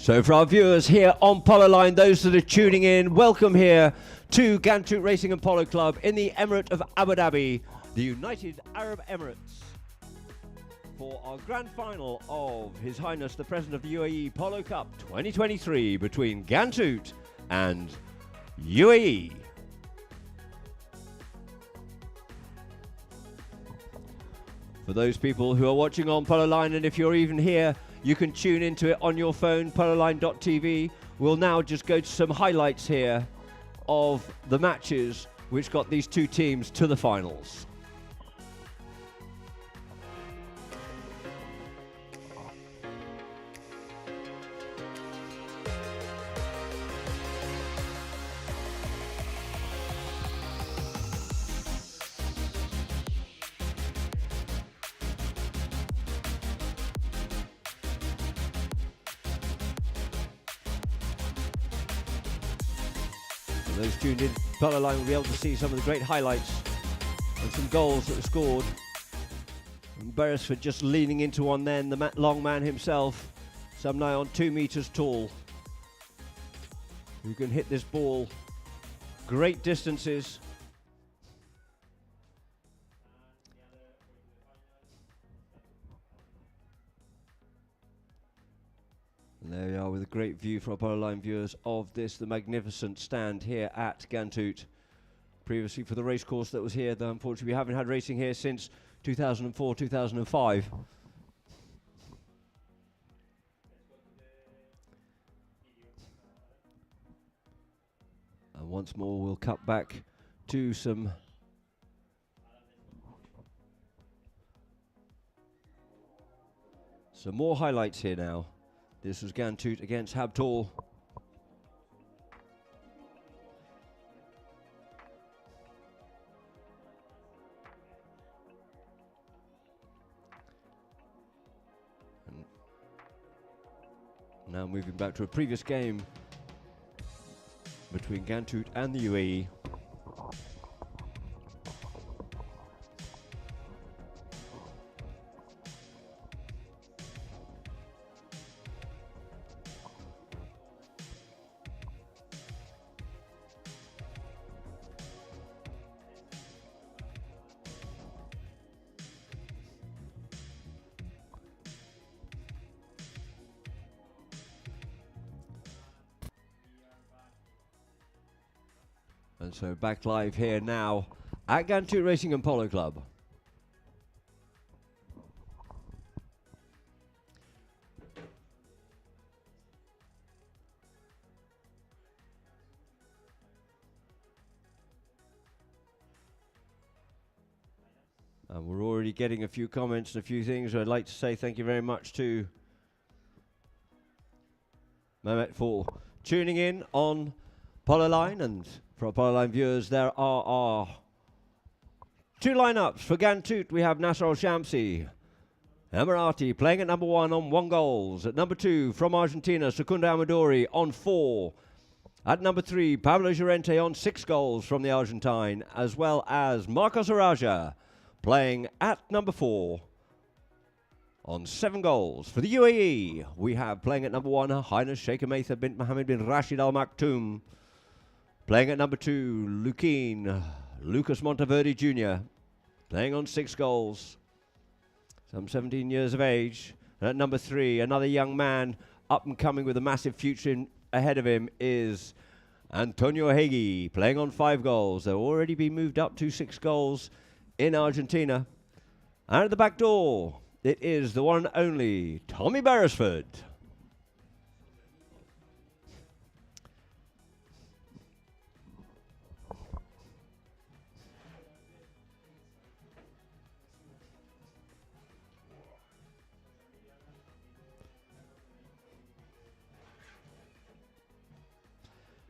So for our viewers here on Polo Line, those that are tuning in, welcome here to Ghantoot Racing and Polo Club in the Emirate of Abu Dhabi, the United Arab Emirates, for our grand final of His Highness the President of the UAE Polo Cup 2023 between Ghantoot and UAE. For those people who are watching on Polo Line, and if you're even here, you can tune into it on your phone, pololine.tv. We'll now just go to some highlights here of the matches which got these two teams to the finals. Those tuned in Polo Line will be able to see some of the great highlights and some goals that were scored. And Beresford just leaning into one then, the long man himself, some nigh on 2 meters tall, who can hit this ball great distances. And there we are with a great view for our Polo Line viewers of this, the magnificent stand here at Ghantoot. Previously for the racecourse that was here, though unfortunately we haven't had racing here since 2004, 2005. And once more we'll cut back to some So more highlights here now. This was Ghantoot against Habtal. And now moving back to a previous game between Ghantoot and the UAE. And so back live here now at Ghantoot Racing and Polo Club. And we're already getting a few comments and a few things. I'd like to say thank you very much to Mehmet for tuning in on Polo Line. And for our Polo Line viewers, there are our two lineups. For Ghantoot, we have Nasser Al-Shamsi, Emirati, playing at number 1 on 1 goals. At number 2, from Argentina, Secunda Amadori on 4. At number 3, Pablo Llorente on 6 goals from the Argentine, as well as Marcos Araja, playing at number 4 on 7 goals. For the UAE, we have playing at number 1, Her Highness Sheikh Maitha bint Mohammed bin Rashid Al Maktoum. Playing at number 2, Lucas Monteverde Jr., playing on 6 goals, some 17 years of age. And at number 3, another young man up and coming with a massive future ahead of him is Antonio Hegi, playing on 5 goals. They've already been moved up to 6 goals in Argentina. And at the back door, it is the one and only Tommy Beresford.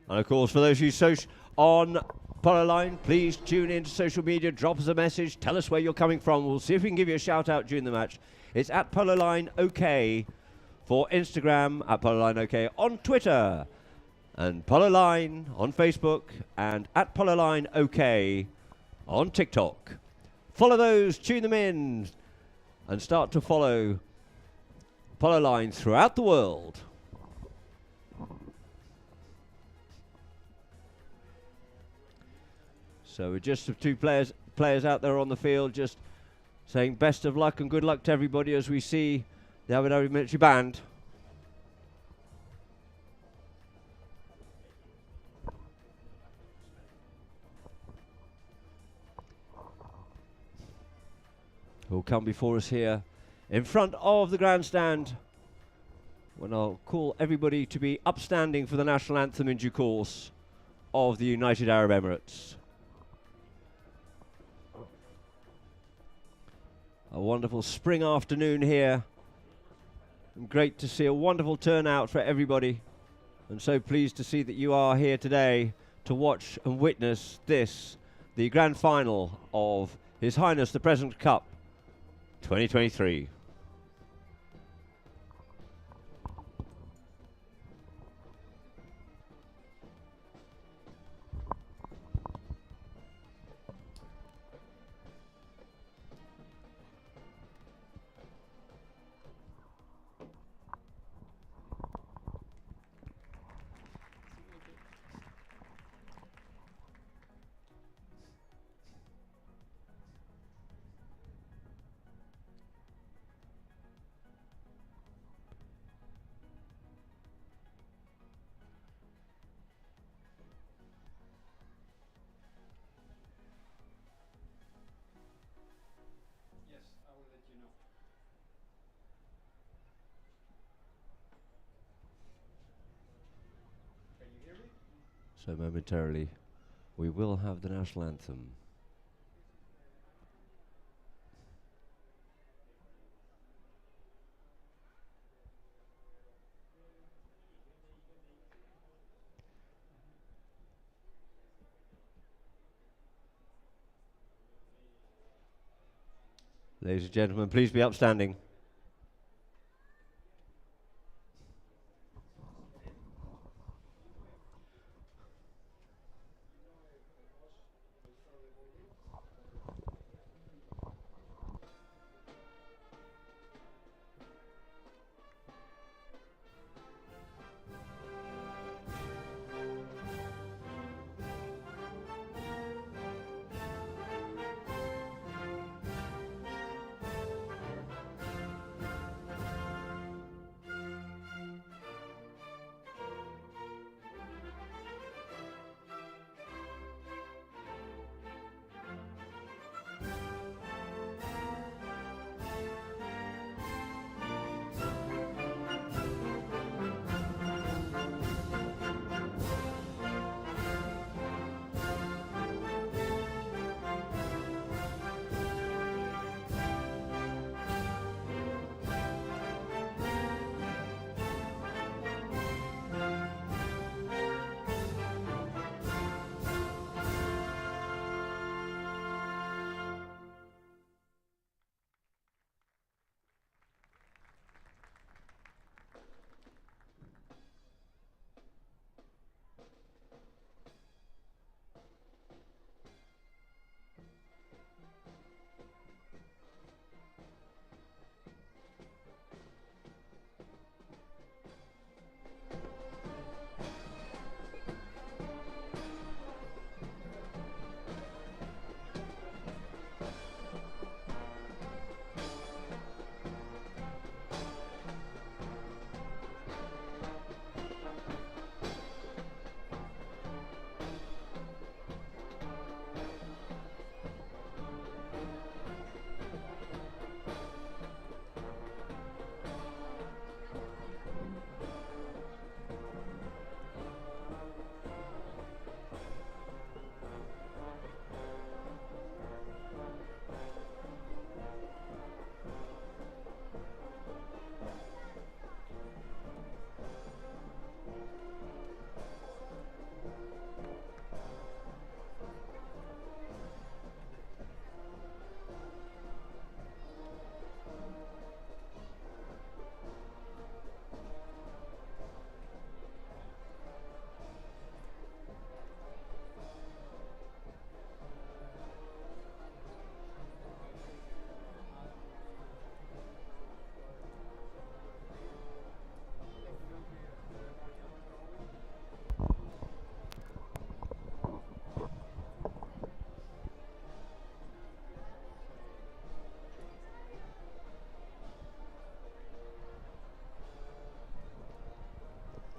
And of course, for those of you on Polo Line, please tune into social media, drop us a message, tell us where you're coming from. We'll see if we can give you a shout out during the match. It's at Polo Line OK for Instagram, at Polo Line OK on Twitter, and Polo Line on Facebook, and at Polo Line OK on TikTok. Follow those, tune them in, and start to follow Polo Line throughout the world. So we're just two players out there on the field, just saying best of luck and good luck to everybody as we see the Abu Dhabi Military Band. Who'll come before us here in front of the grandstand when I'll call everybody to be upstanding for the national anthem in due course of the United Arab Emirates. A wonderful spring afternoon here, and great to see a wonderful turnout for everybody, and so pleased to see that you are here today to watch and witness this, the grand final of His Highness the President Cup 2023. So momentarily, we will have the national anthem. Ladies and gentlemen, please be upstanding.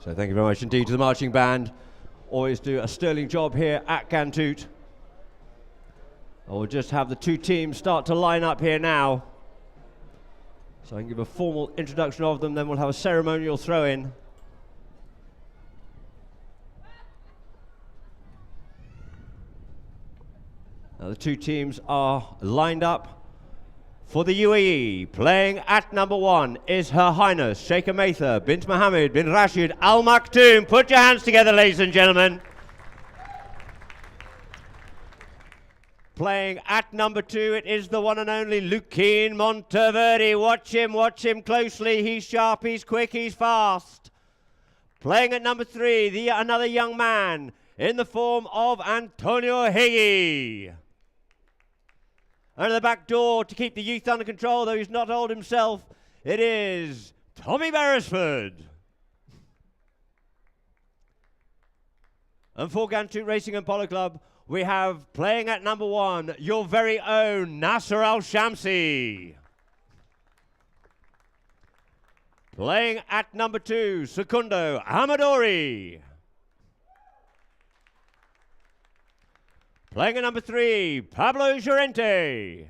So thank you very much indeed to the marching band. Always do a sterling job here at Ghantoot. We'll just have the two teams start to line up here now. So I can give a formal introduction of them, then we'll have a ceremonial throw-in. Now the two teams are lined up. For the UAE, playing at number 1 is Her Highness Sheikh Maitha bint Mohammed bin Rashid Al Maktoum. Put your hands together, ladies and gentlemen. Playing at number 2, it is the one and only Luquin Monteverde. Watch him closely. He's sharp, he's quick, he's fast. Playing at number 3, another young man in the form of Antonio Higgy. Under the back door to keep the youth under control, though he's not old himself, it is Tommy Beresford. And for Ghantoot Racing and Polo Club, we have playing at number 1, your very own Nasser Al-Shamsi. Playing at number 2, Secundo Amadori. Playing at number 3, Pablo Llorente.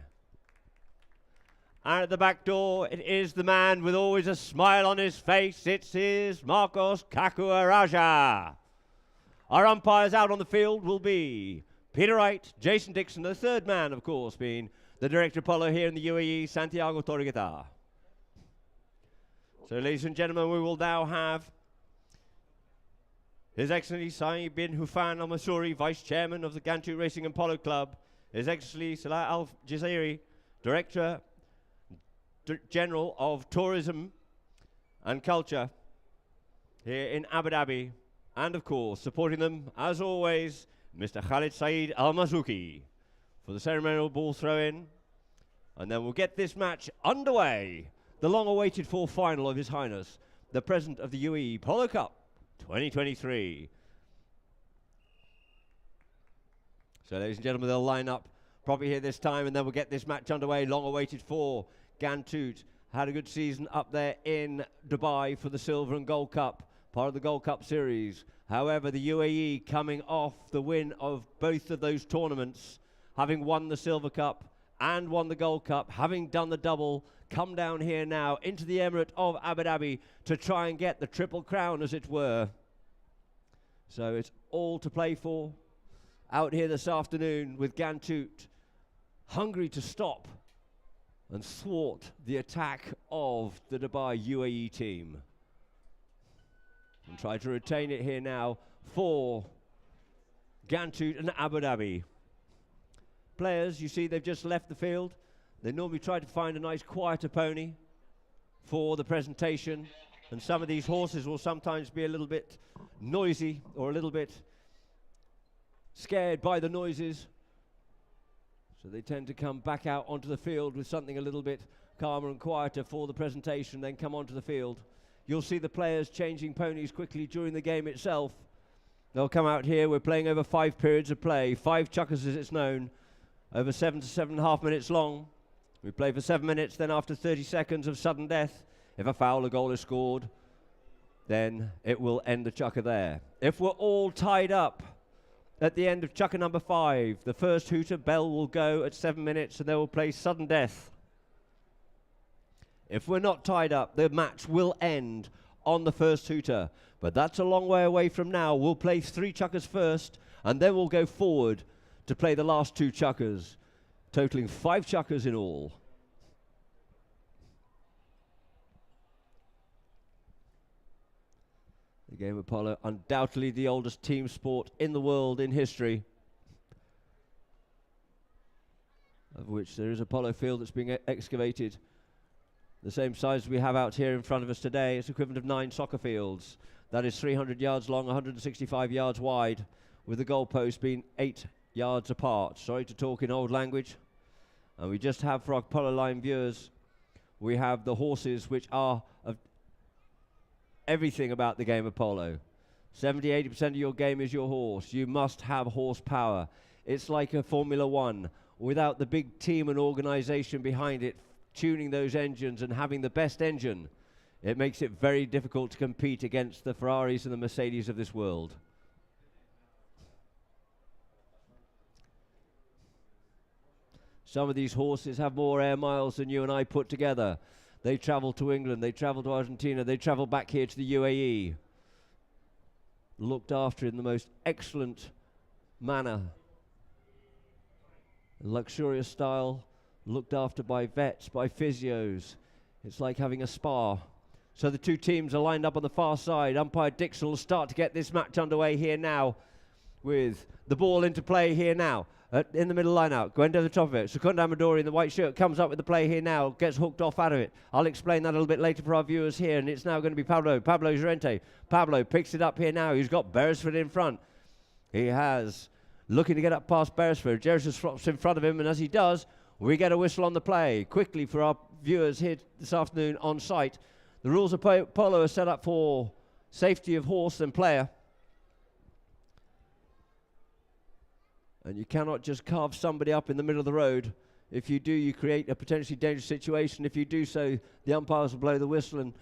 And at the back door, it is the man with always a smile on his face. It's Marcos Kakuaraja. Our umpires out on the field will be Peter Wright, Jason Dixon, the third man, of course, being the director of polo here in the UAE, Santiago Torregueta. So, ladies and gentlemen, we will now have His Excellency Saeed bin Hufan Al Masuri, Vice Chairman of the Ghantoot Racing and Polo Club, His Excellency Salah Al Jazairi, Director General of Tourism and Culture here in Abu Dhabi. And of course, supporting them, as always, Mr. Khalid Saeed Al-Mazouki for the ceremonial ball throw-in. And then we'll get this match underway. The long-awaited for final of His Highness, the President of the UAE Polo Cup 2023. So, ladies and gentlemen, they'll line up properly here this time, and then we'll get this match underway. Long-awaited for Ghantoot. Had a good season up there in Dubai for the Silver and Gold Cup, part of the Gold Cup series. However, the UAE coming off the win of both of those tournaments, having won the Silver Cup and won the Gold Cup, having done the double, come down here now into the Emirate of Abu Dhabi to try and get the Triple Crown, as it were. So it's all to play for out here this afternoon, with Ghantoot hungry to stop and thwart the attack of the Dubai UAE team. And try to retain it here now for Ghantoot and Abu Dhabi. Players, you see, they've just left the field. They normally try to find a nice quieter pony for the presentation, and some of these horses will sometimes be a little bit noisy or a little bit scared by the noises, so they tend to come back out onto the field with something a little bit calmer and quieter for the presentation, then come onto the field. You'll see the players changing ponies quickly during the game itself. They'll come out here. We're playing over 5 periods of play, 5 chukkers as it's known, over 7 to 7.5 minutes long. We play for 7 minutes, then after 30 seconds of sudden death, if a foul or goal is scored, then it will end the chukker there. If we're all tied up at the end of chukker number 5, the first hooter bell will go at 7 minutes, and they will play sudden death. If we're not tied up, the match will end on the first hooter. But that's a long way away from now. We'll play 3 chukkers first, and then we'll go forward to play the last 2 chukkers, totaling 5 chukkers in all. The game of polo, undoubtedly the oldest team sport in the world in history, of which there is a polo field that's being excavated the same size we have out here in front of us today. It's equivalent of 9 soccer fields. That is 300 yards long, 165 yards wide, with the goalposts being 8 yards apart. Sorry to talk in old language. And we just have, for our polo line viewers, we have the horses, which are of everything about the game of polo. 70-80% of your game is your horse. You must have horsepower. It's like a Formula One. Without the big team and organization behind it, tuning those engines and having the best engine, it makes it very difficult to compete against the Ferraris and the Mercedes of this world. Some of these horses have more air miles than you and I put together. They travel to England, they travel to Argentina, they travel back here to the UAE. Looked after in the most excellent manner. Luxurious style, looked after by vets, by physios. It's like having a spa. So the 2 teams are lined up on the far side. Umpire Dixon will start to get this match underway here now, with the ball into play here now. In the middle line out, going to the top of it. Secunda Amadori in the white shirt comes up with the play here now, gets hooked off out of it. I'll explain that a little bit later for our viewers here, and it's now going to be Pablo Llorente. Pablo picks it up here now. He's got Beresford in front. He has, looking to get up past Beresford. Jerry flops in front of him, and as he does, we get a whistle on the play. Quickly for our viewers here this afternoon on site. The rules of polo are set up for safety of horse and player. And you cannot just carve somebody up in the middle of the road. If you do, you create a potentially dangerous situation. If you do so, the umpires will blow the whistle and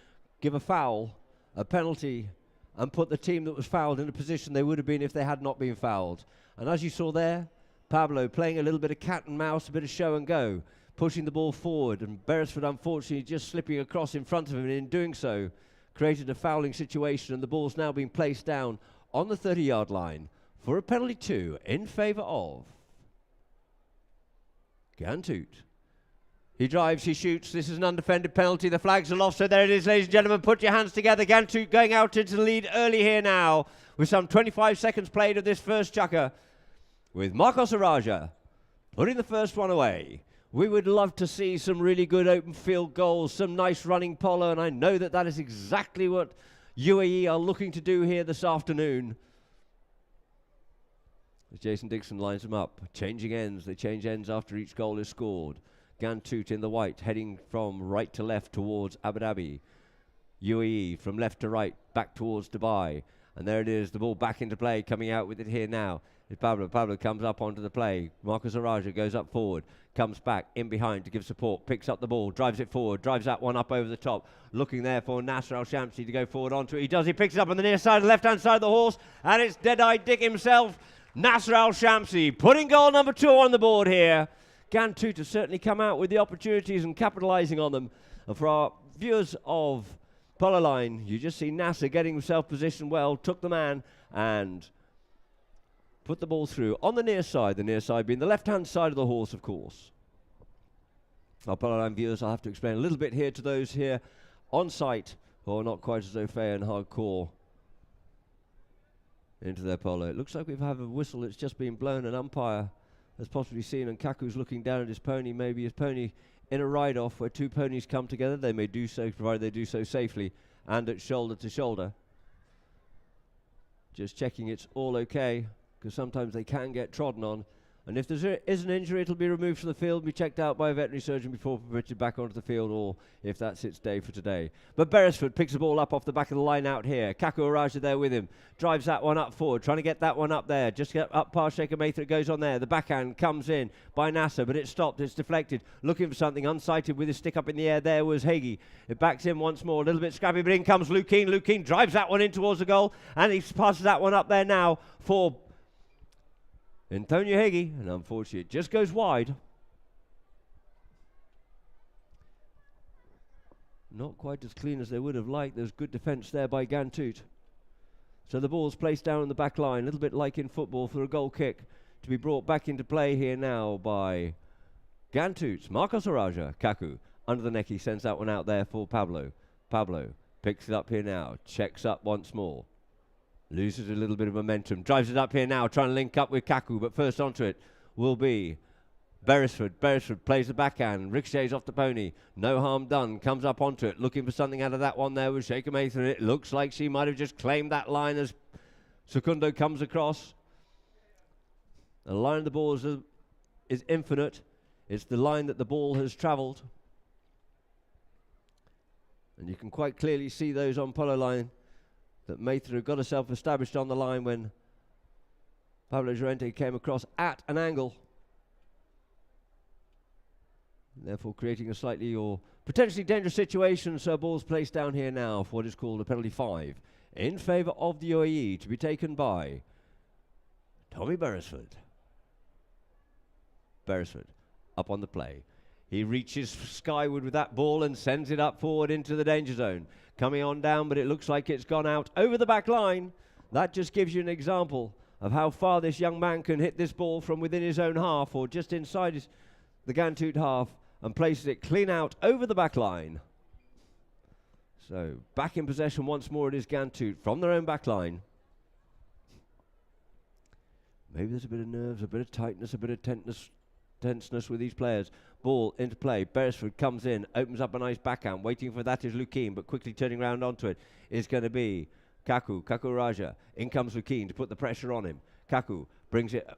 give a foul, a penalty, and put the team that was fouled in a position they would have been if they had not been fouled. And as you saw there, Pablo playing a little bit of cat and mouse, a bit of show and go, pushing the ball forward, and Beresford unfortunately just slipping across in front of him, and in doing so created a fouling situation, and the ball's now being placed down on the 30-yard line for a penalty 2 in favour of Ghantoot. He drives, he shoots. This is an undefended penalty. The flags are off, so there it is, ladies and gentlemen. Put your hands together. Ghantoot going out into the lead early here now, with some 25 seconds played of this first chukker, with Marcos Araja putting the first one away. We would love to see some really good open field goals, some nice running polo, and I know that that is exactly what UAE are looking to do here this afternoon. As Jason Dixon lines them up, changing ends. They change ends after each goal is scored. Ghantoot in the white, heading from right to left towards Abu Dhabi. UAE from left to right, back towards Dubai. And there it is, the ball back into play, coming out with it here now. It's Pablo. Pablo comes up onto the play. Marcus Araja goes up forward, comes back in behind to give support, picks up the ball, drives it forward, drives that one up over the top. Looking there for Nasser Al-Shamsi to go forward onto it. He does, he picks it up on the near side, the left-hand side of the horse, and it's Dead-Eye Dick himself, Nasser Al-Shamsi, putting goal number 2 on the board here. Ghantoot has certainly come out with the opportunities and capitalising on them. And for our viewers of Polo Line, you just see Nasser getting himself positioned well, took the man and put the ball through on the near side being the left-hand side of the horse, of course. Our Polo Line viewers, I'll have to explain a little bit here to those here on site who are not quite as au fait and hardcore into their polo. It looks like we've had a whistle that's just been blown. An umpire has possibly seen, and Kaku's looking down at his pony, maybe his pony in a ride-off where two ponies come together. They may do so, provided they do so safely and at shoulder to shoulder. Just checking it's all okay, because sometimes they can get trodden on. And if there is an injury, it'll be removed from the field, be checked out by a veterinary surgeon before permitted back onto the field, or if that's its day for today. But Beresford picks the ball up off the back of the line out here. Kaku Araja there with him. Drives that one up forward, trying to get that one up there. Just get up past Shaker Maither, it goes on there. The backhand comes in by Nasser, but it's stopped, it's deflected. Looking for something, unsighted with his stick up in the air. There was Hagee. It backs in once more, a little bit scrappy, but in comes Lukeen. Lukeen drives that one in towards the goal, and he passes that one up there now for Antonio Hagee, and unfortunately it just goes wide. Not quite as clean as they would have liked. There's good defence there by Ghantoot. So the ball's placed down on the back line, a little bit like in football, for a goal kick to be brought back into play here now by Ghantoot. Marcos Araja, Kaku, under the neck, he sends that one out there for Pablo. Pablo picks it up here now, checks up once more. Loses a little bit of momentum. Drives it up here now, trying to link up with Kaku, but first onto it will be Beresford. Beresford plays the backhand, ricochets off the pony. No harm done. Comes up onto it, looking for something out of that one there with Shaker Maither. It looks like she might have just claimed that line as Secundo comes across. The line of the ball is infinite. It's the line that the ball has travelled. And you can quite clearly see those on Polo Line that Maither got herself established on the line when Pablo Llorente came across at an angle, therefore creating a slightly or potentially dangerous situation. So ball's placed down here now for what is called a penalty 5 in favour of the UAE, to be taken by Tommy Beresford. Beresford up on the play. He reaches skyward with that ball and sends it up forward into the danger zone. Coming on down, but it looks like it's gone out over the back line. That just gives you an example of how far this young man can hit this ball from within his own half or just inside the Ghantoot half, and places it clean out over the back line. So back in possession once more, it is Ghantoot from their own back line. Maybe there's a bit of nerves, a bit of tightness, a bit of tenseness with these players. Ball into play. Beresford comes in, opens up a nice backhand. Waiting for that is Lukeen, but quickly turning around onto it is going to be Kaku Raja. In comes Lukeen to put the pressure on him. Kaku brings it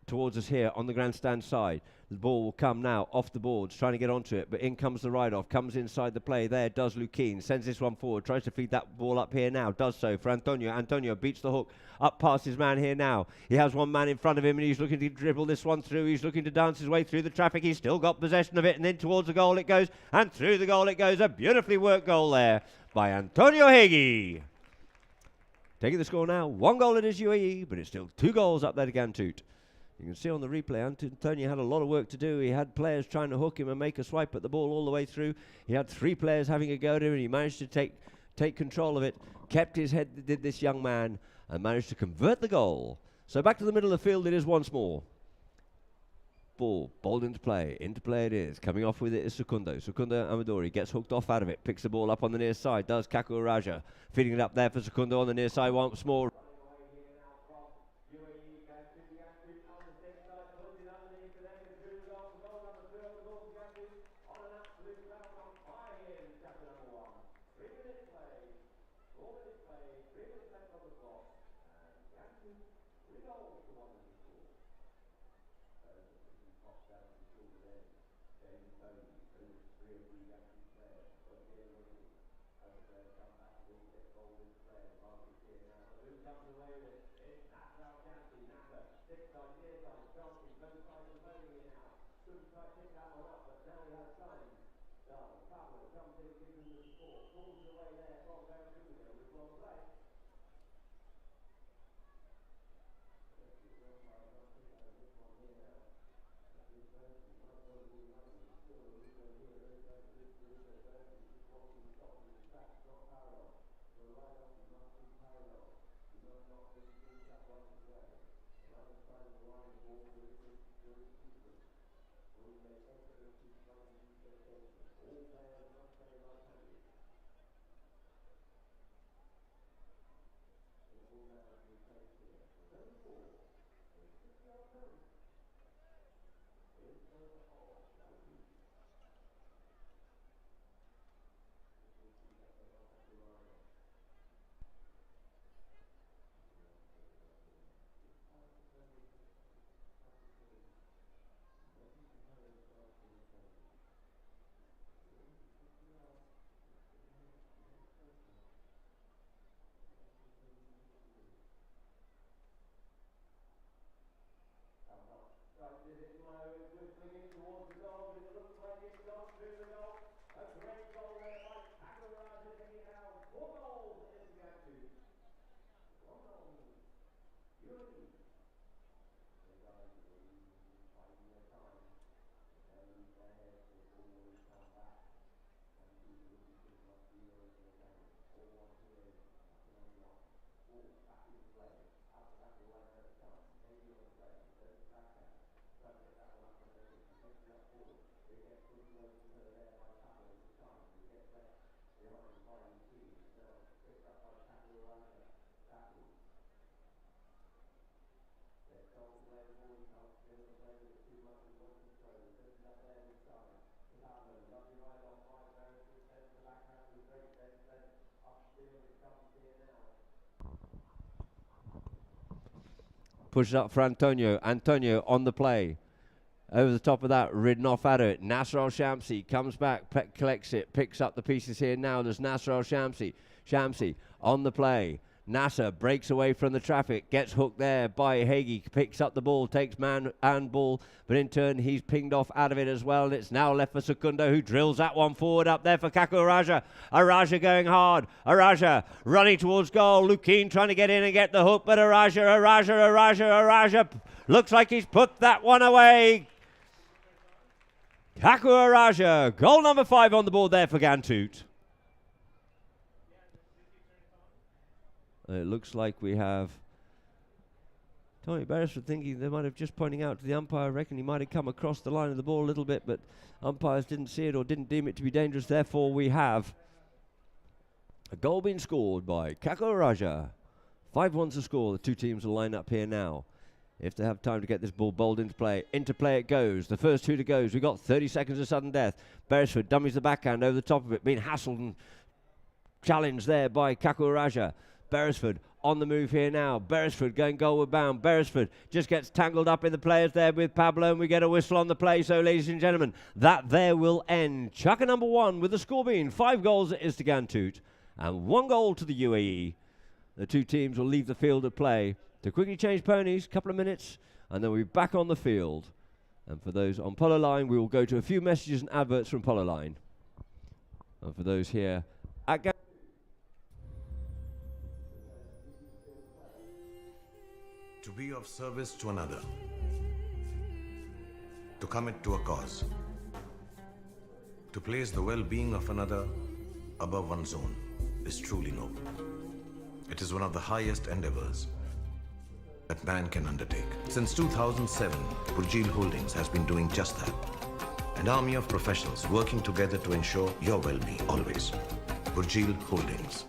towards us here on the grandstand side. The ball will come now off the boards, trying to get onto it, but in comes the ride-off, comes inside the play. There does Lukeen, sends this one forward, tries to feed that ball up here now, does so for Antonio. Antonio beats the hook up past his man here now. He has one man in front of him and he's looking to dribble this one through. He's looking to dance his way through the traffic. He's still got possession of it, and then towards the goal it goes, and through the goal it goes. A beautifully worked goal there by Antonio Hagee. Taking the score now, 1 goal it is UAE, but it's still 2 goals up there to Ghantoot. You can see on the replay, Antonio had a lot of work to do. He had players trying to hook him and make a swipe at the ball all the way through. He had 3 players having a go at him, and he managed to take control of it, kept his head, did this young man, and managed to convert the goal. So back to the middle of the field it is once more. Ball, bowled into play it is. Coming off with it is Secundo. Secundo Amadori gets hooked off out of it, picks the ball up on the near side, does Kaku Raja. Feeding it up there for Secundo on the near side once more. 3-minute play, 4-minute play, 3 minutes left on the clock, and Ghantoot 3 goals to 1 in the score. Those are pretty popped down to the short end. James Polo, those 3 of the Ghantoot players, won't be able to. As the players come back, will get goal in play. Marcus here now. Who comes away with it? It's Nasser Al-Shamsi. Nasser, 6 side, near side, Shamsi, both sides of Polo here now. Couldn't quite pick that one up, but now he has time. Polo comes in, gives him the support, pulls it away there from Ghantoot with one play. Pushes up for Antonio. Antonio on the play. Over the top of that, ridden off at it. Nasser Al-Shamsi comes back, collects it, picks up the pieces here now. There's Nasser Al-Shamsi. Shamsi on the play. Nasser breaks away from the traffic, gets hooked there by Hagee, picks up the ball, takes man and ball, but in turn he's pinged off out of it as well, and it's now left for Secundo, who drills that one forward up there for Kaku Araja. Araja going hard. Araja running towards goal. Lukeen trying to get in and get the hook, but Araja looks like he's put that one away. Kaku Araja, goal number 5 on the board there for Ghantoot. It looks like we have Tony Beresford thinking they might have just pointing out to the umpire. I reckon he might have come across the line of the ball a little bit, but umpires didn't see it or didn't deem it to be dangerous. Therefore, we have a goal being scored by Kaku Raja. 5-1 to score. The two teams will line up here now. If they have time to get this ball bowled into play. Into play it goes. The first two to goes. We've got 30 seconds of sudden death. Beresford dummies the backhand over the top of it, being hassled and challenged there by Kaku Raja. Beresford on the move here now. Beresford going goalward bound. Beresford just gets tangled up in the players there with Pablo, and we get a whistle on the play. So, ladies and gentlemen, that there will end Chukka number 1 with the score being 5 goals it is to Ghantoot and 1 goal to the UAE. The two teams will leave the field of play to quickly change ponies, couple of minutes, and then we'll be back on the field. And for those on Polo Line, we will go to a few messages and adverts from Polo Line. And for those here at to be of service to another, to commit to a cause, to place the well-being of another above one's own is truly noble. It is one of the highest endeavors that man can undertake. Since 2007, Burjeel Holdings has been doing just that. An army of professionals working together to ensure your well-being always. Burjeel Holdings.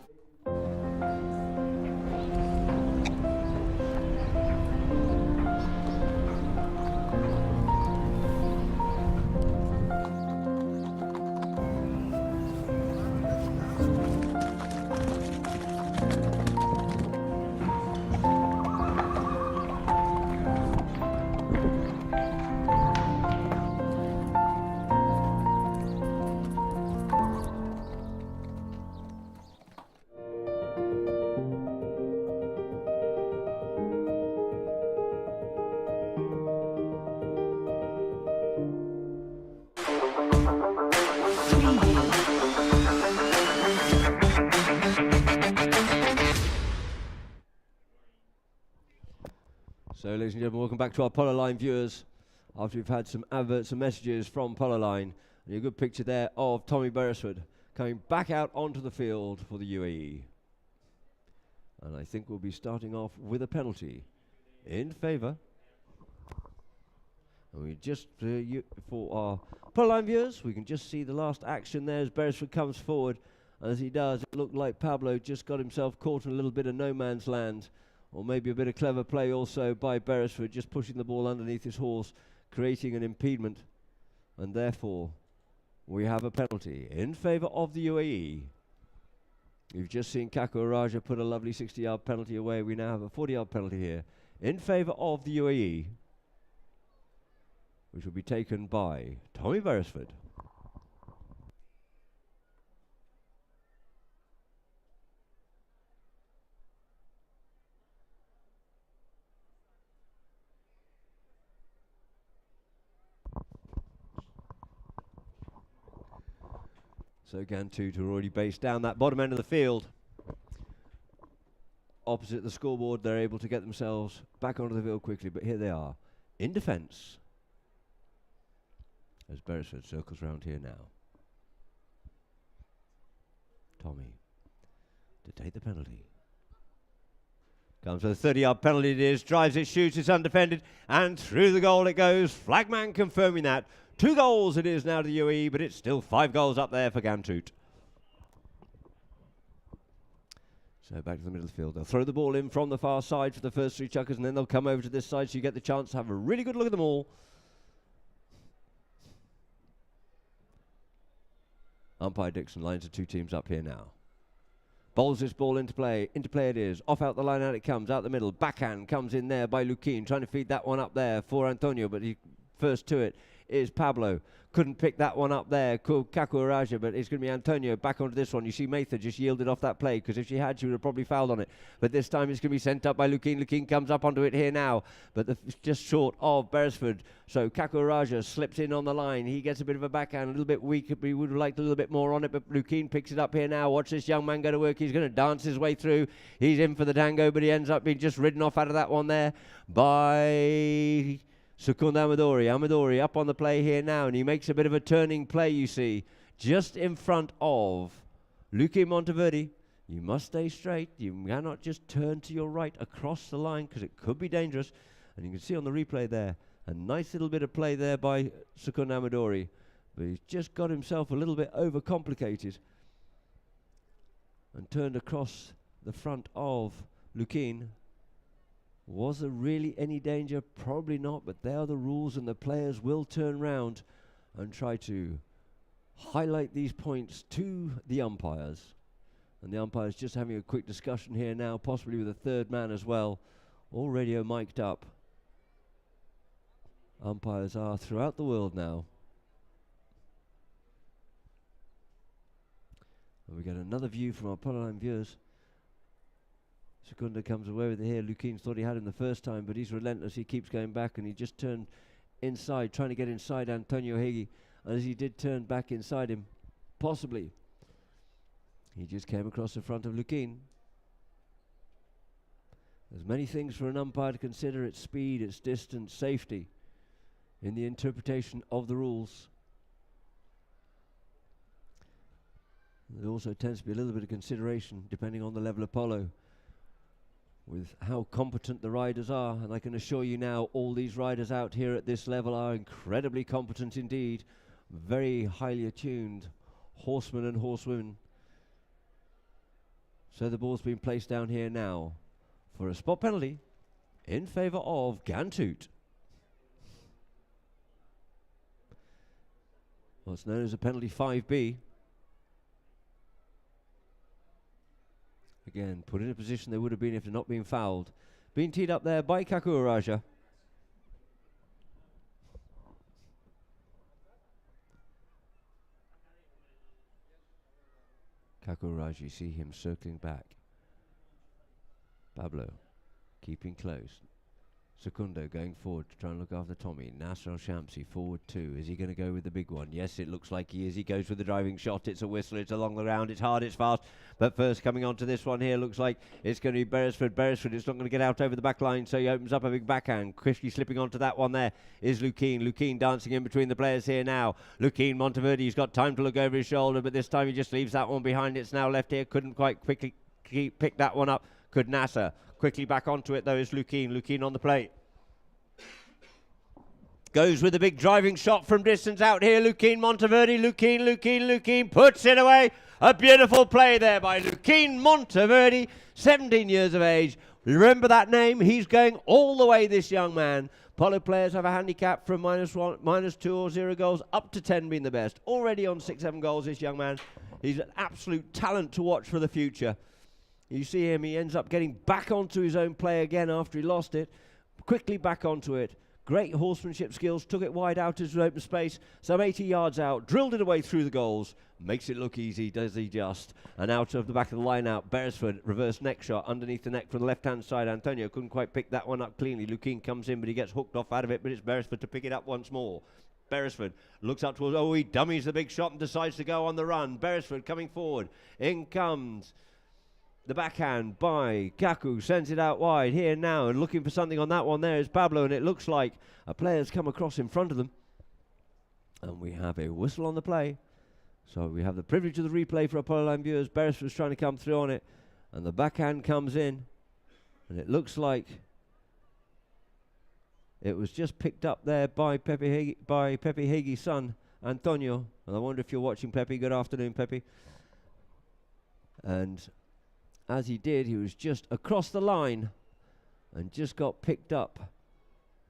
So, ladies and gentlemen, welcome back to our Polo Line viewers. After we've had some adverts and messages from Polo Line, and a good picture there of Tommy Beresford coming back out onto the field for the UAE. And I think we'll be starting off with a penalty in favour. And we just, for our Polo Line viewers, we can just see the last action there as Beresford comes forward. And as he does, it looked like Pablo just got himself caught in a little bit of no man's land. Or maybe a bit of clever play also by Beresford, just pushing the ball underneath his horse, creating an impediment. And therefore, we have a penalty in favour of the UAE. You've just seen Kako Raja put a lovely 60-yard penalty away. We now have a 40-yard penalty here in favour of the UAE, which will be taken by Tommy Beresford. So Ghantoot are already based down that bottom end of the field. Opposite the scoreboard, they're able to get themselves back onto the field quickly, but here they are, in defence. As Beresford circles round here now. Tommy to take the penalty. Comes with a 30-yard penalty it is, drives it, shoots, it's undefended, and through the goal it goes. Flagman confirming that. 2 goals it is now to the UAE, but it's still 5 goals up there for Ghantoot. So back to the middle of the field. They'll throw the ball in from the far side for the first 3 chuckers, and then they'll come over to this side so you get the chance to have a really good look at them all. Umpire Dixon lines the 2 teams up here now. Bowls this ball into play. Into play it is. Off out the line, out it comes. Out the middle. Backhand comes in there by Lukin. Trying to feed that one up there for Antonio, but he first to it is Pablo. Couldn't pick that one up there, Kako Raja, but it's going to be Antonio back onto this one. You see Matha just yielded off that play, because if she had, she would have probably fouled on it. But this time it's going to be sent up by Lukin. Lukin comes up onto it here now, but it's just short of Beresford. So Kako Raja slips in on the line. He gets a bit of a backhand, a little bit weak. We would have liked a little bit more on it, but Lukin picks it up here now. Watch this young man go to work. He's going to dance his way through. He's in for the tango, but he ends up being just ridden off out of that one there by Secunda Amadori. Amadori up on the play here now, and he makes a bit of a turning play, you see, just in front of Luque Monteverde. You must stay straight. You cannot just turn to your right across the line, because it could be dangerous. And you can see on the replay there, a nice little bit of play there by Secunda Amadori. But he's just got himself a little bit overcomplicated and turned across the front of Luquin. Was there really any danger? Probably not, but they are the rules, and the players will turn round and try to highlight these points to the umpires. And the umpires just having a quick discussion here now, possibly with a third man as well. All radio mic'd up. Umpires are throughout the world now. And we get another view from our Polo Line viewers. Secunda comes away with it here. Luquin thought he had him the first time, but he's relentless. He keeps going back, and he just turned inside, trying to get inside Antonio Hegi. And as he did turn back inside him, possibly, he just came across the front of Luquin. There's many things for an umpire to consider: its speed, its distance, safety, in the interpretation of the rules. There also tends to be a little bit of consideration, depending on the level of polo, with how competent the riders are. And I can assure you now, all these riders out here at this level are incredibly competent indeed, very highly attuned horsemen and horsewomen. So the ball's been placed down here now for a spot penalty in favour of Ghantoot. What's known as a penalty 5B. Again, put in a position they would have been if they're not being fouled. Being teed up there by Kakuraja. Kakuraja, you see him circling back. Pablo keeping close. Secundo going forward to try and look after Tommy. Nasser Al-Shamsi forward 2. Is he going to go with the big one? Yes, it looks like he is. He goes with the driving shot. It's a whistle. It's along the ground. It's hard. It's fast. But first coming on to this one here looks like it's going to be Beresford. Beresford is not going to get out over the back line, so he opens up a big backhand. Quickly slipping onto that one there is Lukeen. Lukeen dancing in between the players here now. Lukeen Monteverdi's got time to look over his shoulder, but this time he just leaves that one behind. It's now left here. Couldn't quite quickly pick that one up. Could Nasser. Quickly back onto it, though, is Lukeen. Lukeen on the plate. Goes with a big driving shot from distance out here. Lukeen Monteverdi. Lukeen puts it away. A beautiful play there by Lukeen Monteverdi, 17 years of age. Remember that name? He's going all the way, this young man. Polo players have a handicap from -1, -2 or 0 goals up to 10 being the best. Already on 6-7 goals, this young man. He's an absolute talent to watch for the future. You see him, he ends up getting back onto his own play again after he lost it. Quickly back onto it. Great horsemanship skills, took it wide out into open space, some 80 yards out, drilled it away through the goals. Makes it look easy, does he just. And out of the back of the line out, Beresford, reverse neck shot underneath the neck from the left-hand side. Antonio couldn't quite pick that one up cleanly. Lukeen comes in, but he gets hooked off out of it, but it's Beresford to pick it up once more. Beresford looks up towards, he dummies the big shot and decides to go on the run. Beresford coming forward. In comes the backhand by Kaku, sends it out wide here now, and looking for something on that one there is Pablo, and it looks like a player's come across in front of them. And we have a whistle on the play. So we have the privilege of the replay for our Polo Line viewers. Beresford's trying to come through on it, and the backhand comes in, and it looks like it was just picked up there by Pepe Hagi's son, Antonio. And I wonder if you're watching, Pepe. Good afternoon, Pepe. And as he did, he was just across the line and just got picked up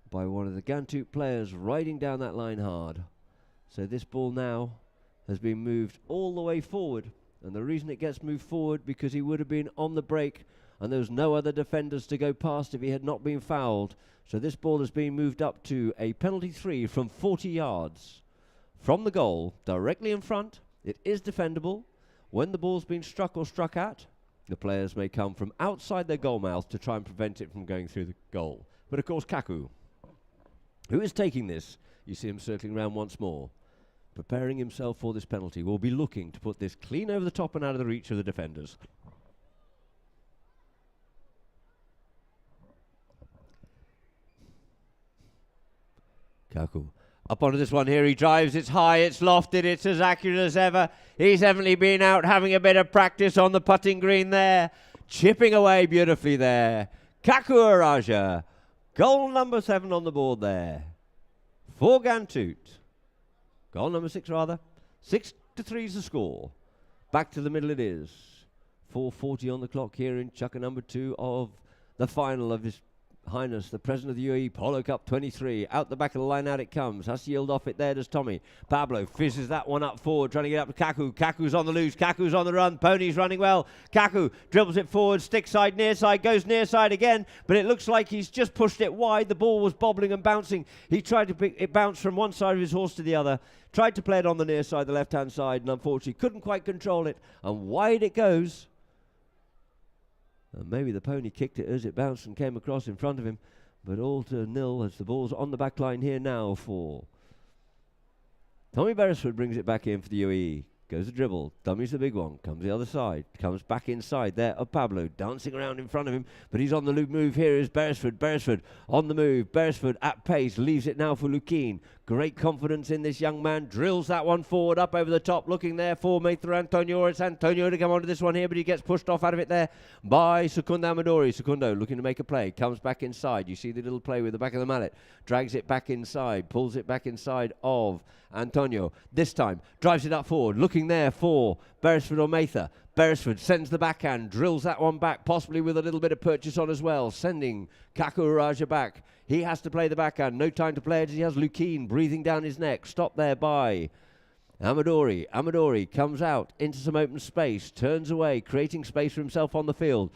by one of the Ghantoot players riding down that line hard. So this ball now has been moved all the way forward, and the reason it gets moved forward because he would have been on the break and there was no other defenders to go past if he had not been fouled. So this ball has been moved up to a penalty 3 from 40 yards from the goal, directly in front. It is defendable. When the ball's been struck or struck at, the players may come from outside their goal mouth to try and prevent it from going through the goal. But of course Kaku, who is taking this, you see him circling around once more, preparing himself for this penalty, will be looking to put this clean over the top and out of the reach of the defenders. Kaku up onto this one here, he drives, it's high, it's lofted, it's as accurate as ever. He's definitely been out having a bit of practice on the putting green there, chipping away beautifully there. Kaku Araja, goal number 7 on the board there for Ghantoot. Goal number 6 rather. 6-3 is the score. Back to the middle it is. 4:40 on the clock here in chukker number 2 of the final of His Highness, the President of the UAE Polo Cup 23. Out the back of the line, out it comes. Has to yield off it there, does Tommy. Pablo fizzes that one up forward, trying to get up to Kaku. Kaku's on the loose. Kaku's on the run. Pony's running well. Kaku dribbles it forward, stick side, near side, goes near side again, but it looks like he's just pushed it wide. The ball was bobbling and bouncing. He tried to pick it, bounce from one side of his horse to the other. Tried to play it on the near side, the left-hand side, and unfortunately couldn't quite control it. And wide it goes. And maybe the pony kicked it as it bounced and came across in front of him. But all to nil as the ball's on the back line here now for Tommy Beresford. Brings it back in for the UAE. Goes the dribble, dummies the big one, comes the other side, comes back inside there of Pablo, dancing around in front of him, but he's on the move here is Beresford. Beresford on the move, Beresford at pace, leaves it now for Lukeen. Great confidence in this young man, drills that one forward up over the top, looking there for Mater Antonio. It's Antonio to come onto this one here, but he gets pushed off out of it there by Secundo Amadori. Secundo looking to make a play, comes back inside. You see the little play with the back of the mallet, drags it back inside, pulls it back inside of Antonio. This time, drives it up forward, looking there for Beresford or Mather. Beresford sends the backhand, drills that one back, possibly with a little bit of purchase on as well, sending Kaku Araja back. He has to play the backhand, no time to play it as he has Lukeen breathing down his neck, stopped there by Amadori. Amadori comes out into some open space, turns away, creating space for himself on the field.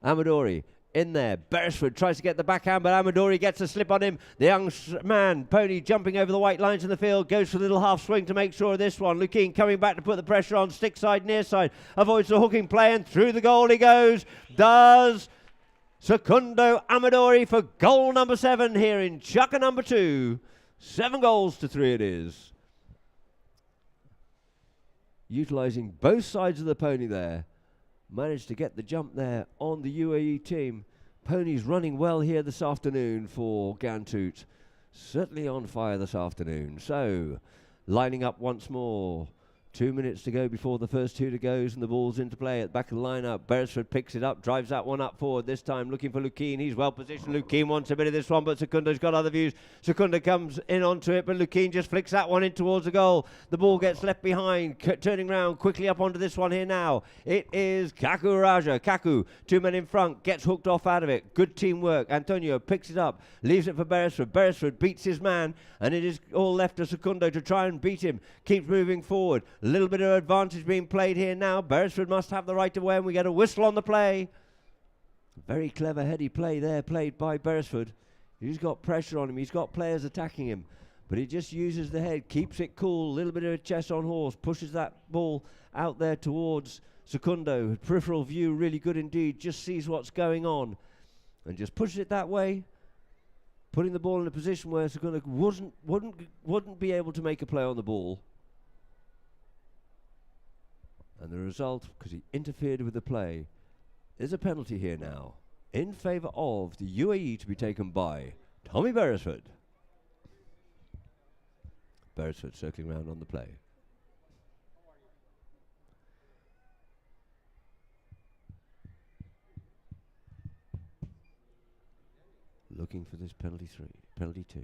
Amadori in there. Beresford tries to get the backhand, but Amadori gets a slip on him. The young man, Pony, jumping over the white lines in the field, goes for a little half swing to make sure of this one. Lukeen coming back to put the pressure on, stick side, near side, avoids the hooking play, and through the goal he goes. Does Secundo Amadori for goal number 7 here in Chukka number 2. 7 goals to 3 it is. Utilising both sides of the pony there. Managed to get the jump there on the UAE team. Ponies running well here this afternoon for Ghantoot. Certainly on fire this afternoon. So, lining up once more. 2 minutes to go before the first 2 to goes and the ball's into play at the back of the lineup. Beresford picks it up, drives that one up forward this time, looking for Lukeen. He's well positioned. Lukeen wants a bit of this one, but Secundo's got other views. Secunda comes in onto it, but Lukeen just flicks that one in towards the goal. The ball gets left behind, turning round quickly up onto this one here now. It is Kaku Raja. Kaku, 2 men in front, gets hooked off out of it. Good teamwork. Antonio picks it up, leaves it for Beresford. Beresford beats his man, and it is all left to Secundo to try and beat him. Keeps moving forward. A little bit of advantage being played here now. Beresford must have the right of way, and we get a whistle on the play. Very clever heady play there, played by Beresford. He's got pressure on him. He's got players attacking him, but he just uses the head, keeps it cool. A little bit of a chest on horse, pushes that ball out there towards Secundo. Peripheral view, really good indeed. Just sees what's going on, and just pushes it that way, putting the ball in a position where Secundo wouldn't be able to make a play on the ball. And the result, because he interfered with the play, is a penalty here now in favour of the UAE to be taken by Tommy Beresford. Beresford circling round on the play. Looking for this penalty 2.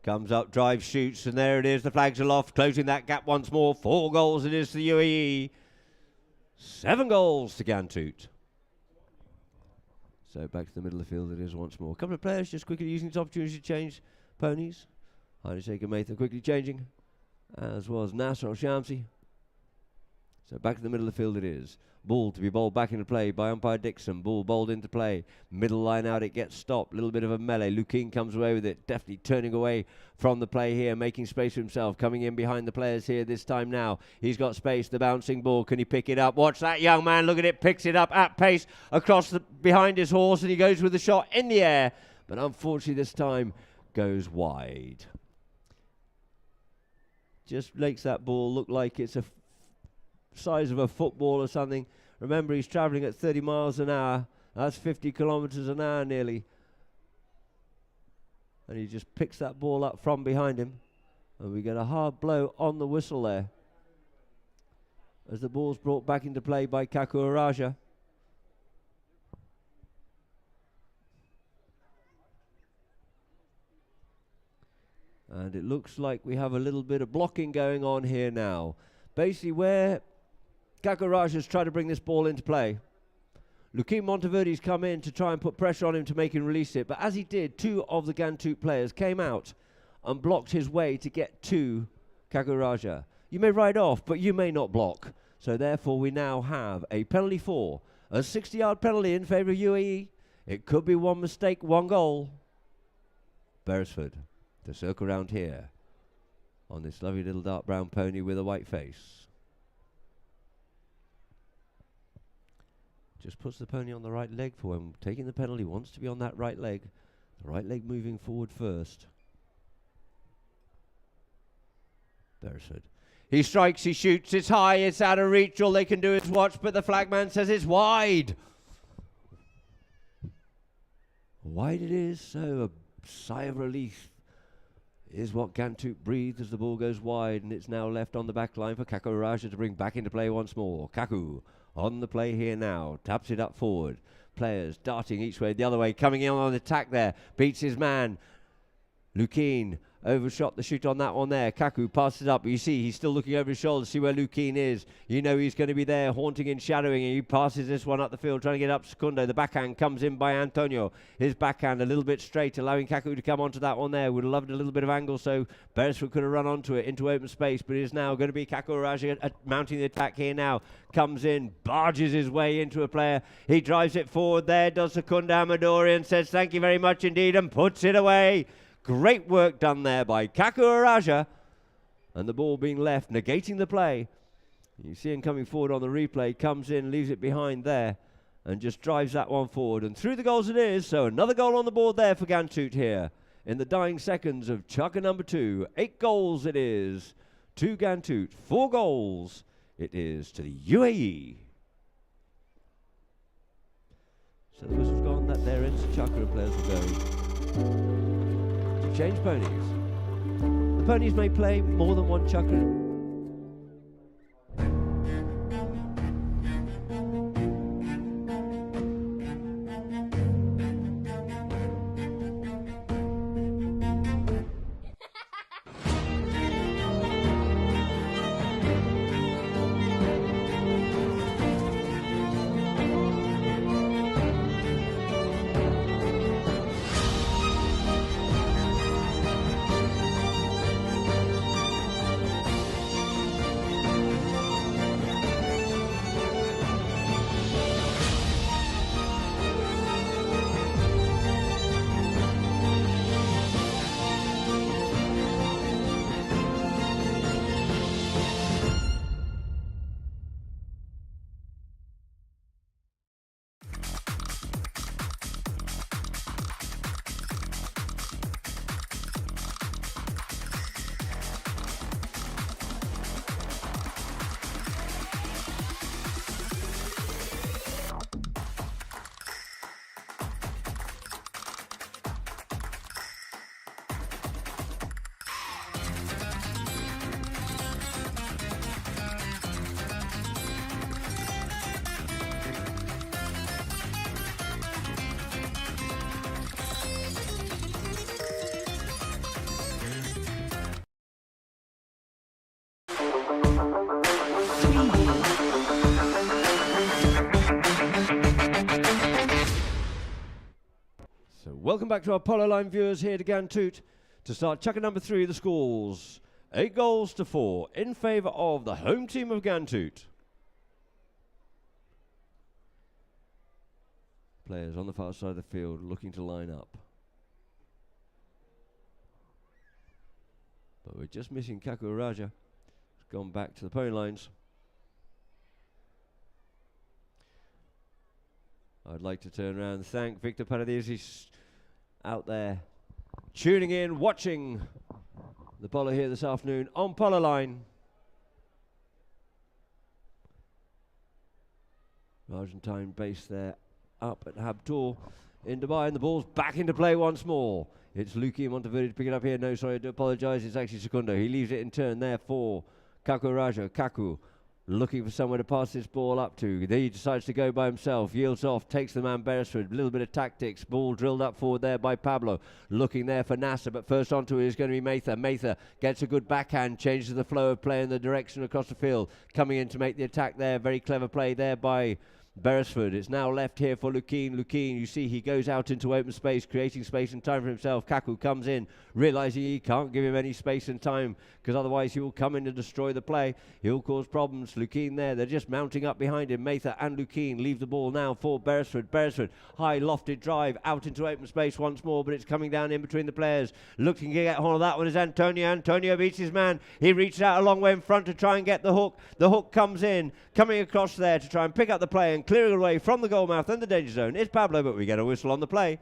Comes up, drives, shoots, and there it is. The flags aloft, closing that gap once more. 4 goals it is to the UAE. 7 goals to Ghantoot. So back to the middle of the field it is once more. A couple of players just quickly using this opportunity to change ponies. Haile Sheikh and Matha quickly changing, as was Nasser Al-Shamsi. So back to the middle of the field it is. Ball to be bowled back into play by umpire Dixon. Ball bowled into play. Middle line out, it gets stopped. Little bit of a melee. Lukeen comes away with it. Definitely turning away from the play here, making space for himself. Coming in behind the players here this time now. He's got space. The bouncing ball. Can he pick it up? Watch that young man. Look at it. Picks it up at pace across behind his horse, and he goes with the shot in the air. But unfortunately this time goes wide. Just makes that ball look like it's a size of a football or something. Remember, he's travelling at 30 miles an hour. That's 50 kilometres an hour nearly. And he just picks that ball up from behind him. And we get a hard blow on the whistle there, as the ball's brought back into play by Kaku Raja. And it looks like we have a little bit of blocking going on here now. Basically where Kaku Raja's tried to bring this ball into play, Lukeen Monteverde's come in to try and put pressure on him to make him release it. But as he did, 2 of the Ghantoot players came out and blocked his way to get to Kaku Raja. You may ride off, but you may not block. So therefore we now have a penalty for a 60-yard penalty in favour of UAE. It could be 1 mistake, 1 goal. Beresford to circle round here on this lovely little dark brown pony with a white face. Just puts the pony on the right leg for him. Taking the penalty, wants to be on that right leg. The right leg moving forward first. Beresford. He strikes, he shoots, it's high, it's out of reach. All they can do is watch, but the flagman says it's wide. Wide it is, so a sigh of relief is what Ghantoot breathed as the ball goes wide, and it's now left on the back line for Kaku Raja to bring back into play once more. Kaku on the play here now, taps it up forward. Players darting each way, the other way, coming in on the attack there, beats his man. Lukeen overshot the shoot on that one there. Kaku passes it up, but you see he's still looking over his shoulder to see where Lukeen is. You know he's going to be there, haunting and shadowing, and he passes this one up the field, trying to get up Secundo. The backhand comes in by Antonio. His backhand a little bit straight, allowing Kaku to come onto that one there. Would have loved a little bit of angle, so Beresford could have run onto it, into open space, but it is now going to be Kaku Raja mounting the attack here now. Comes in, barges his way into a player. He drives it forward there, does Secundo Amadori, and says thank you very much indeed, and puts it away. Great work done there by Kaku Raja, and the ball being left, negating the play. You see him coming forward on the replay, comes in, leaves it behind there, and just drives that one forward. And through the goals it is. So another goal on the board there for Ghantoot here in the dying seconds of chukka number 2. 8 goals it is to Ghantoot. 4 goals it is to the UAE. So the whistle's gone. That there ends the chukka, and players will go to change ponies. The ponies may play more than one chukka. Welcome back to our Polo Line viewers here to Ghantoot to start chukka number 3. The scores 8 goals to 4 in favour of the home team of Ghantoot. Players on the far side of the field looking to line up. But we're just missing Kaku Raja. He's gone back to the pony lines. I'd like to turn around and thank Victor Paradisi out there tuning in, watching the polo here this afternoon on Polo Line. Argentine base there up at Habtoor in Dubai, and the ball's back into play once more. It's Luki Monteverde to pick it up here. No, sorry, I do apologise. It's actually Secundo. He leaves it in turn there for Kaku Raja. Kaku looking for somewhere to pass this ball up to. Then he decides to go by himself, yields off, takes the man Beresford. A little bit of tactics. Ball drilled up forward there by Pablo. Looking there for Nasser, but first onto it is going to be Mather. Mather gets a good backhand, changes the flow of play in the direction across the field. Coming in to make the attack there. Very clever play there by Beresford. It's now left here for Lukeen. Lukeen, you see he goes out into open space, creating space and time for himself. Kaku comes in, realizing he can't give him any space and time, because otherwise he will come in and destroy the play. He'll cause problems. Lukeen there, they're just mounting up behind him. Mather and Lukeen leave the ball now for Beresford. Beresford, high lofted drive out into open space once more, but it's coming down in between the players. Looking to get hold of that one is Antonio. Antonio beats his man. He reaches out a long way in front to try and get the hook. The hook comes in, coming across there to try and pick up the play and clearing away from the goal mouth and the danger zone. It's Pablo, but we get a whistle on the play.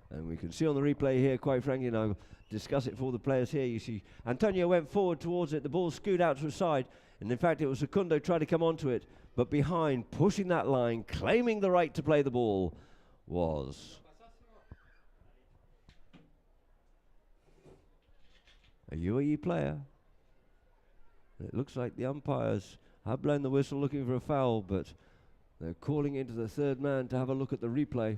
And we can see on the replay here, quite frankly, and I'll discuss it for the players here. You see, Antonio went forward towards it. The ball scooted out to the side. And in fact, it was Secundo trying to come onto it. But behind, pushing that line, claiming the right to play the ball, was a UAE player. It looks like the umpires have blown the whistle looking for a foul, but they're calling into the third man to have a look at the replay.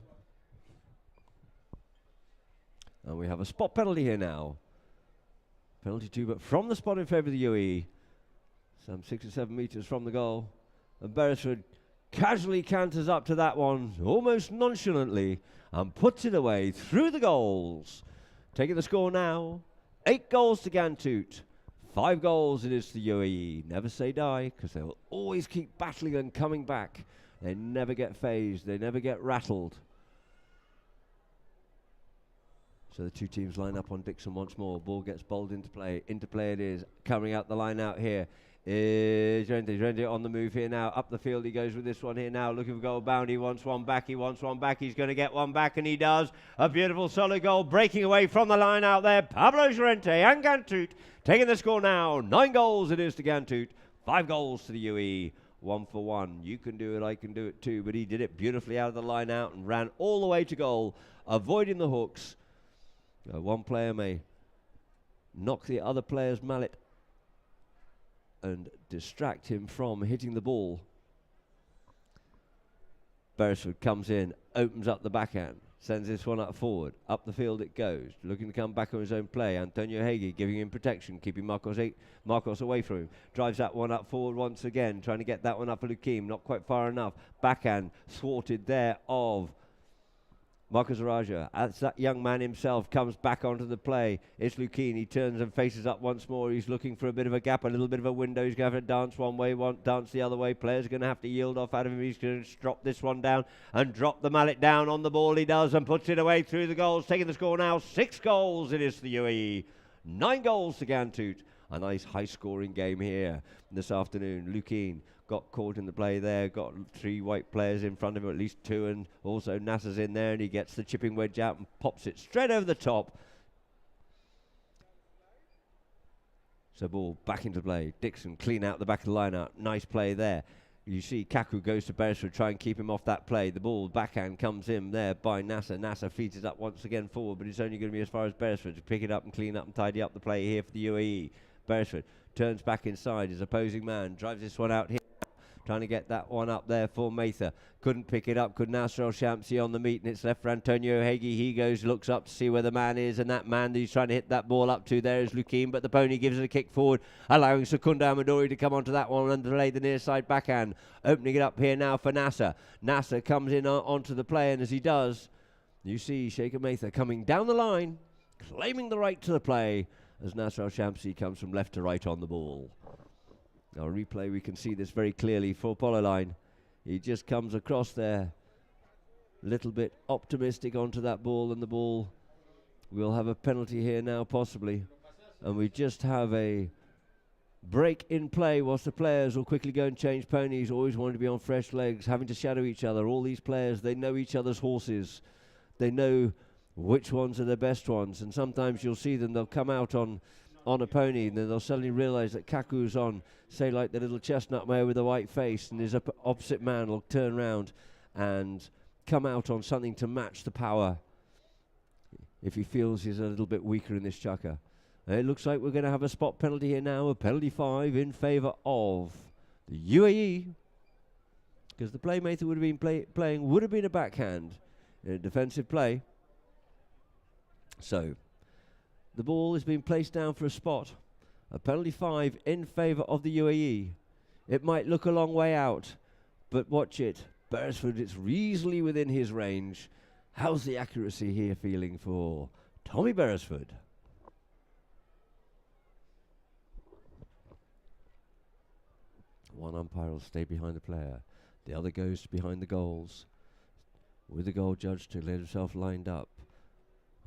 And we have a spot penalty here now. Penalty 2, but from the spot in favour of the UAE. Some 6 or 7 metres from the goal. And Beresford casually canters up to that one, almost nonchalantly, and puts it away through the goals. Taking the score now, 8 goals to Ghantoot. 5 goals it is to the UAE. Never say die, because they will always keep battling and coming back. They never get phased. They never get rattled. So the two teams line up on Dixon once more. Ball gets bowled into play. Into play it is. Coming out the line out here is Rente on the move here now. Up the field he goes with this one here now. Looking for goal bound. He wants one back. He wants one back. He's going to get one back, and he does. A beautiful solid goal breaking away from the line out there. Pablo Rente and Ghantoot taking the score now. 9 goals it is to Ghantoot. 5 goals to the UAE. 1 for 1. You can do it. I can do it too. But he did it beautifully out of the line out and ran all the way to goal, avoiding the hooks. One player may knock the other player's mallet and distract him from hitting the ball. Beresford comes in, opens up the backhand, sends this one up forward. Up the field it goes, looking to come back on his own play. Antonio Hagi giving him protection, keeping Marcos away from him. Drives that one up forward once again, trying to get that one up for Lukim. Not quite far enough. Backhand thwarted there of Marcos Araja. As that young man himself comes back onto the play, it's Lukin. He turns and faces up once more. He's looking for a bit of a gap, a little bit of a window. He's going to have to dance one way, dance the other way. Players are going to have to yield off out of him. He's going to drop this one down and drop the mallet down on the ball. He does and puts it away through the goals, taking the score now. 6 goals it is to the UAE. 9 goals to Ghantoot. A nice high-scoring game here this afternoon. Lukin got caught in the play there, got 3 white players in front of him, at least 2, and also Nasser's in there, and he gets the chipping wedge out and pops it straight over the top. So ball back into play. Dixon clean out the back of the line-out. Nice play there. You see Kaku goes to Beresford, try and keep him off that play. The ball backhand comes in there by Nasser. Nasser feeds it up once again forward, but it's only going to be as far as Beresford to pick it up and clean up and tidy up the play here for the UAE. Beresford turns back inside. His opposing man drives this one out here. Trying to get that one up there for Mather. Couldn't pick it up. Could Nasser El-Shamsi on the meet, and it's left for Antonio Hagi. He goes, looks up to see where the man is, and that man that he's trying to hit that ball up to there is Lukim, but the pony gives it a kick forward, allowing Secunda Amadori to come onto that one and delay the near side backhand. Opening it up here now for Nasser. Nasser comes in onto the play, and as he does, you see Sheikha Mather coming down the line, claiming the right to the play, as Nasser El-Shamsi comes from left to right on the ball. Now, replay, we can see this very clearly for Polo line. He just comes across there, a little bit optimistic onto that ball, and the ball will have a penalty here now, possibly. And we just have a break in play whilst the players will quickly go and change ponies, always wanting to be on fresh legs, having to shadow each other. All these players, they know each other's horses. They know which ones are the best ones, and sometimes you'll see them, they'll come out on a pony, and then they'll suddenly realise that Kaku's on, say, like the little chestnut mare with a white face, and his opposite man will turn round and come out on something to match the power if he feels he's a little bit weaker in this chukka. It looks like we're going to have a spot penalty here now, a penalty 5 in favour of the UAE, because the playmaker would have been playing would have been a backhand in a defensive play. So the ball has been placed down for a spot. A penalty 5 in favour of the UAE. It might look a long way out, but watch it. Beresford, it's reasonably within his range. How's the accuracy here feeling for Tommy Beresford? One umpire will stay behind the player. The other goes behind the goals, with the goal judge to let himself lined up.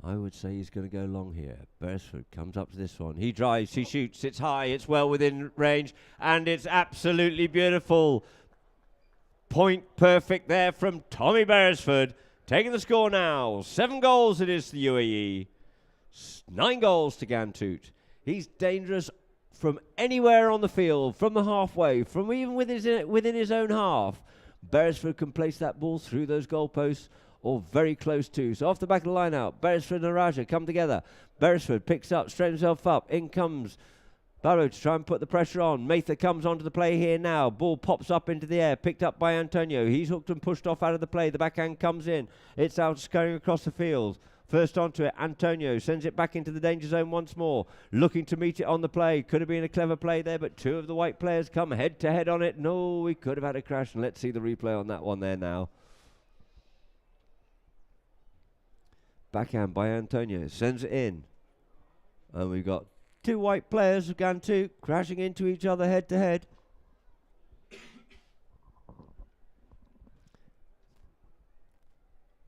I would say he's going to go long here. Beresford comes up to this one. He drives, he shoots, it's high, it's well within range, and it's absolutely beautiful. Point perfect there from Tommy Beresford. Taking the score now. 7 goals it is to the UAE. 9 goals to Ghantoot. He's dangerous from anywhere on the field, from the halfway, from even within his own half. Beresford can place that ball through those goalposts, or very close to. So off the back of the line out, Beresford and Raja come together. Beresford picks up, straightens himself up. In comes Barrow to try and put the pressure on. Mather comes onto the play here now. Ball pops up into the air, picked up by Antonio. He's hooked and pushed off out of the play. The backhand comes in. It's out scurrying across the field. First onto it, Antonio sends it back into the danger zone once more. Looking to meet it on the play. Could have been a clever play there, but 2 of the white players come head to head on it. No, we could have had a crash. And let's see the replay on that one there now. Backhand by Antonio, sends it in. And we've got 2 white players of Ghantoot crashing into each other head to head.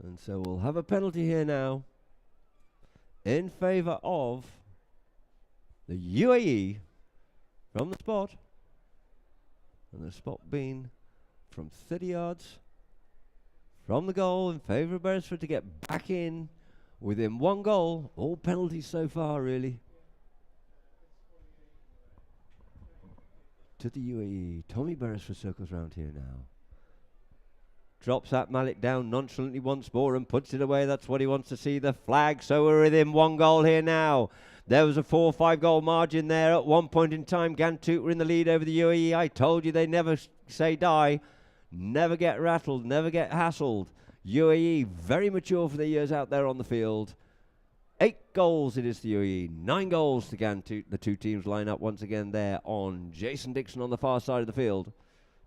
And so we'll have a penalty here now in favour of the UAE from the spot. And the spot being from 30 yards from the goal in favour of Beresford to get back in within 1 goal. All penalties so far, really. To the UAE. Tommy Beresford circles round here now. Drops that mallet down nonchalantly once more and puts it away. That's what he wants to see. The flag. So we're within 1 goal here now. There was a 4 or 5 goal margin there at one point in time. Ghantoot were in the lead over the UAE. I told you they never say die. Never get rattled. Never get hassled. UAE very mature for their years out there on the field. 8 goals it is to UAE. 9 goals to Ghantoot. The two teams line up once again there on Jason Dixon on the far side of the field.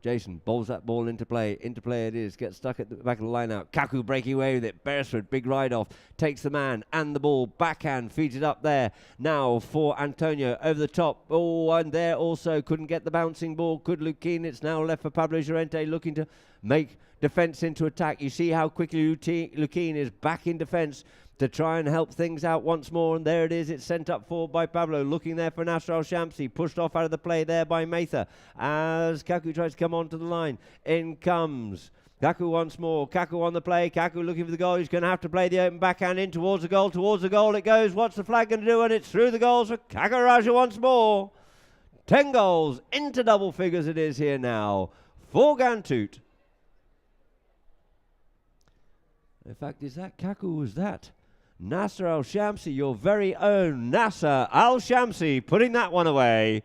Jason bowls that ball into play. Into play it is. Gets stuck at the back of the line out. Kaku breaking away with it. Beresford, big ride off. Takes the man and the ball. Backhand. Feeds it up there. Now for Antonio. Over the top. Oh, and there also couldn't get the bouncing ball. Could Luquin. It's now left for Pablo Llorente looking to make defence into attack. You see how quickly Luquin is back in defence to try and help things out once more, and there it is. It's sent up forward by Pablo, looking there for Nasser Al-Shamsi, pushed off out of the play there by Mather as Kaku tries to come onto the line. In comes Kaku once more. Kaku on the play. Kaku looking for the goal. He's going to have to play the open backhand in towards the goal. Towards the goal it goes. What's the flag going to do? And it's through the goals for Kaku Raja once more. 10 goals into double figures it is here now for Ghantoot. In fact, is that Kaku? Was that Nasser Al-Shamsi, your very own Nasser Al-Shamsi, putting that one away.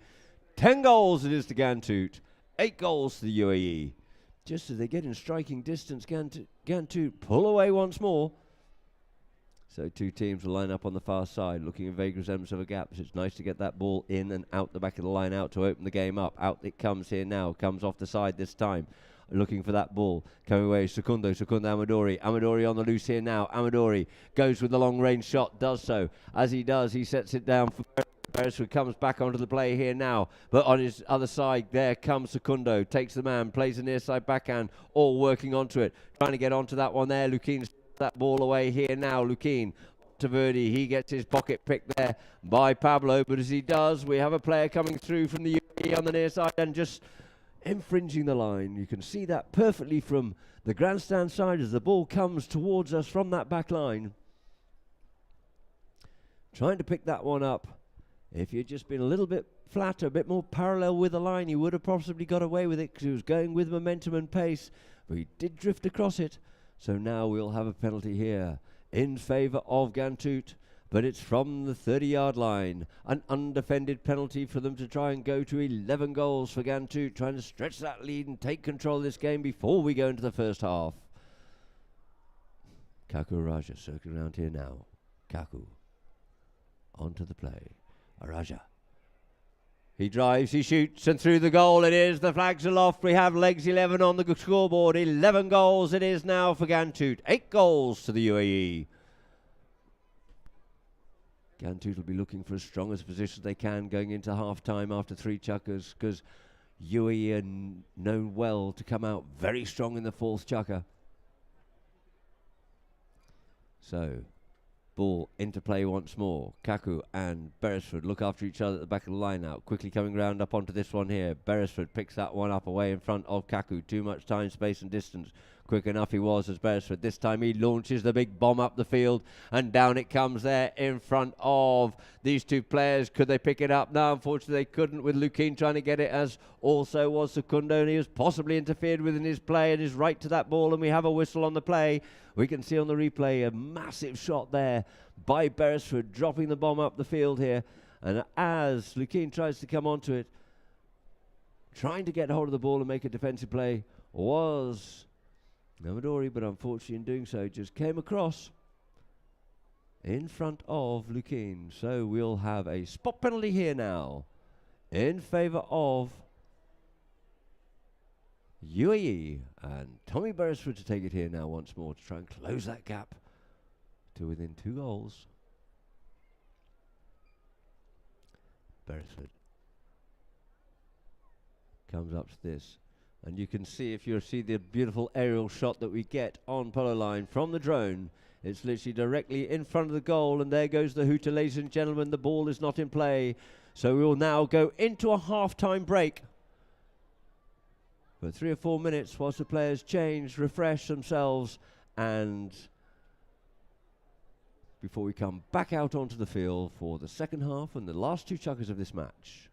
10 goals it is to Ghantoot. 8 goals to the UAE. Just as they get in striking distance, Ghantoot pull away once more. So two teams will line up on the far side, looking in vague resemblance of a gap. So it's nice to get that ball in and out the back of the line out to open the game up. Out it comes here now. Comes off the side this time. Looking for that ball. Coming away, Secundo Amadori. Amadori on the loose here now. Amadori goes with the long range shot, does so. As he does, he sets it down for Beresford, comes back onto the play here now. But on his other side, there comes Secundo. Takes the man, plays the near side backhand, all working onto it. Trying to get onto that one there. Luquin that ball away here now. Luquin to Verdi. He gets his pocket picked there by Pablo. But as he does, we have a player coming through from the UAE on the near side and just infringing the line. You can see that perfectly from the grandstand side as the ball comes towards us from that back line. Trying to pick that one up. If you'd just been a little bit flatter, a bit more parallel with the line, he would have possibly got away with it because he was going with momentum and pace, but he did drift across it. So now we'll have a penalty here in favour of Ghantoot. But it's from the 30-yard line. An undefended penalty for them to try and go to 11 goals for Ghantoot, trying to stretch that lead and take control of this game before we go into the first half. Kaku Raja circling around here now. Kaku onto the play. Araja. He drives, he shoots, and through the goal it is. The flags aloft. We have legs 11 on the scoreboard. 11 goals it is now for Ghantoot. 8 goals to the UAE. Ghantoot will be looking for as strong as position they can going into half-time after 3 chukkers, because UAE are known well to come out very strong in the 4th chukker. So, ball into play once more. Kaku and Beresford look after each other at the back of the line out. Quickly coming round up onto this one here. Beresford picks that one up away in front of Kaku. Too much time, space and distance. Quick enough he was as Beresford. This time he launches the big bomb up the field and down it comes there in front of these two players. Could they pick it up? No, unfortunately they couldn't, with Luquin trying to get it, as also was Secundo, and he was possibly interfered with in his play and is right to that ball, and we have a whistle on the play. We can see on the replay a massive shot there by Beresford, dropping the bomb up the field here, and as Luquin tries to come onto it, trying to get hold of the ball and make a defensive play was Amadori, but unfortunately in doing so just came across in front of Luquin. So we'll have a spot penalty here now in favour of UAE, and Tommy Beresford to take it here now once more to try and close that gap to within 2 goals. Beresford comes up to this. And you can see, if you see the beautiful aerial shot that we get on Polo line from the drone, it's literally directly in front of the goal, and there goes the hooter, ladies and gentlemen. The ball is not in play. So we will now go into a half-time break. for 3 or 4 minutes whilst the players change, refresh themselves, and before we come back out onto the field for the second half and the last 2 chukkers of this match.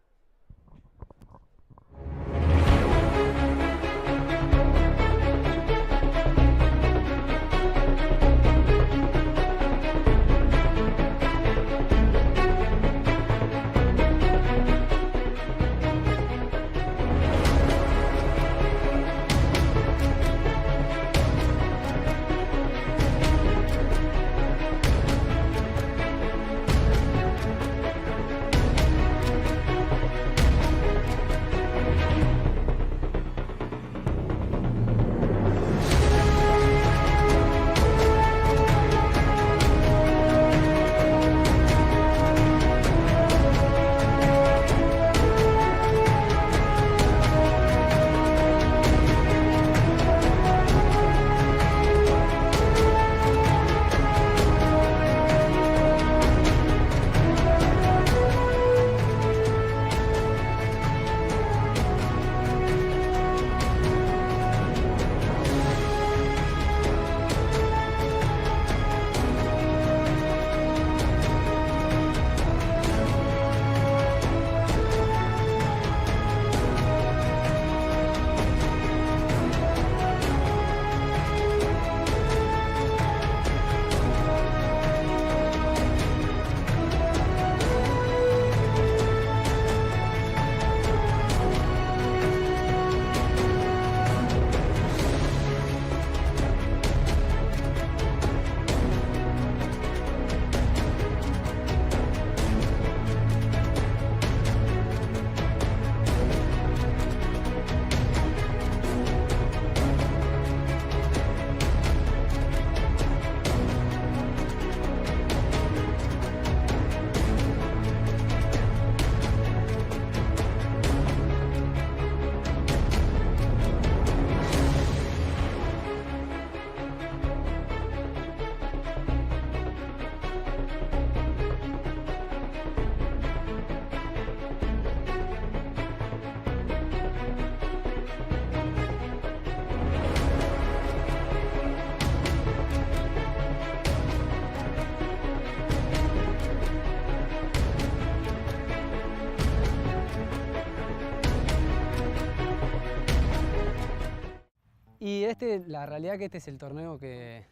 Y la realidad que este es el torneo que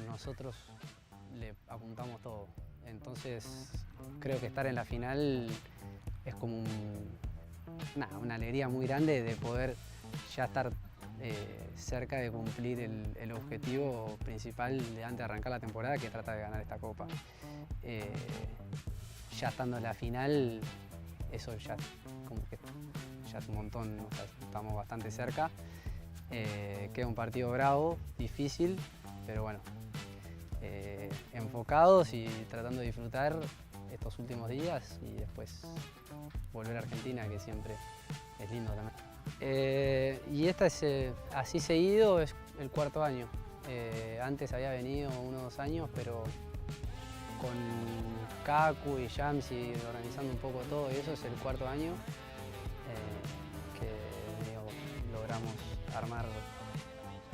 nosotros le apuntamos todo. Entonces creo que estar en la final es como una alegría muy grande de poder ya estar cerca de cumplir el objetivo principal de antes de arrancar la temporada, que trata de ganar esta copa. Ya estando en la final, eso ya como que ya es un montón, o sea, estamos bastante cerca. Queda un partido bravo, difícil, pero bueno, enfocados y tratando de disfrutar estos últimos días y después volver a Argentina, que siempre es lindo también. Y esta es, así seguido, es el 4.º año. Antes había venido 1 o 2 años, pero con Kaku y Yamsi organizando un poco todo, y eso es el 4.º año que logramos armar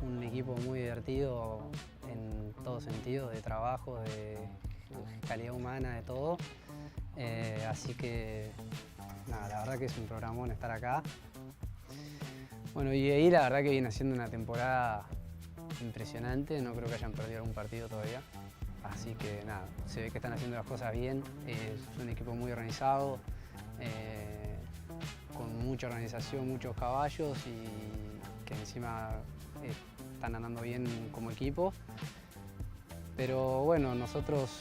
un equipo muy divertido en todo sentido, de trabajo, de calidad humana, de todo. Así que nada, la verdad que es un programón estar acá. Bueno, UAE la verdad que viene haciendo una temporada impresionante, no creo que hayan perdido algún partido todavía. Así que nada, se ve que están haciendo las cosas bien, es un equipo muy organizado, con mucha organización, muchos caballos y que encima están andando bien como equipo. Pero bueno, nosotros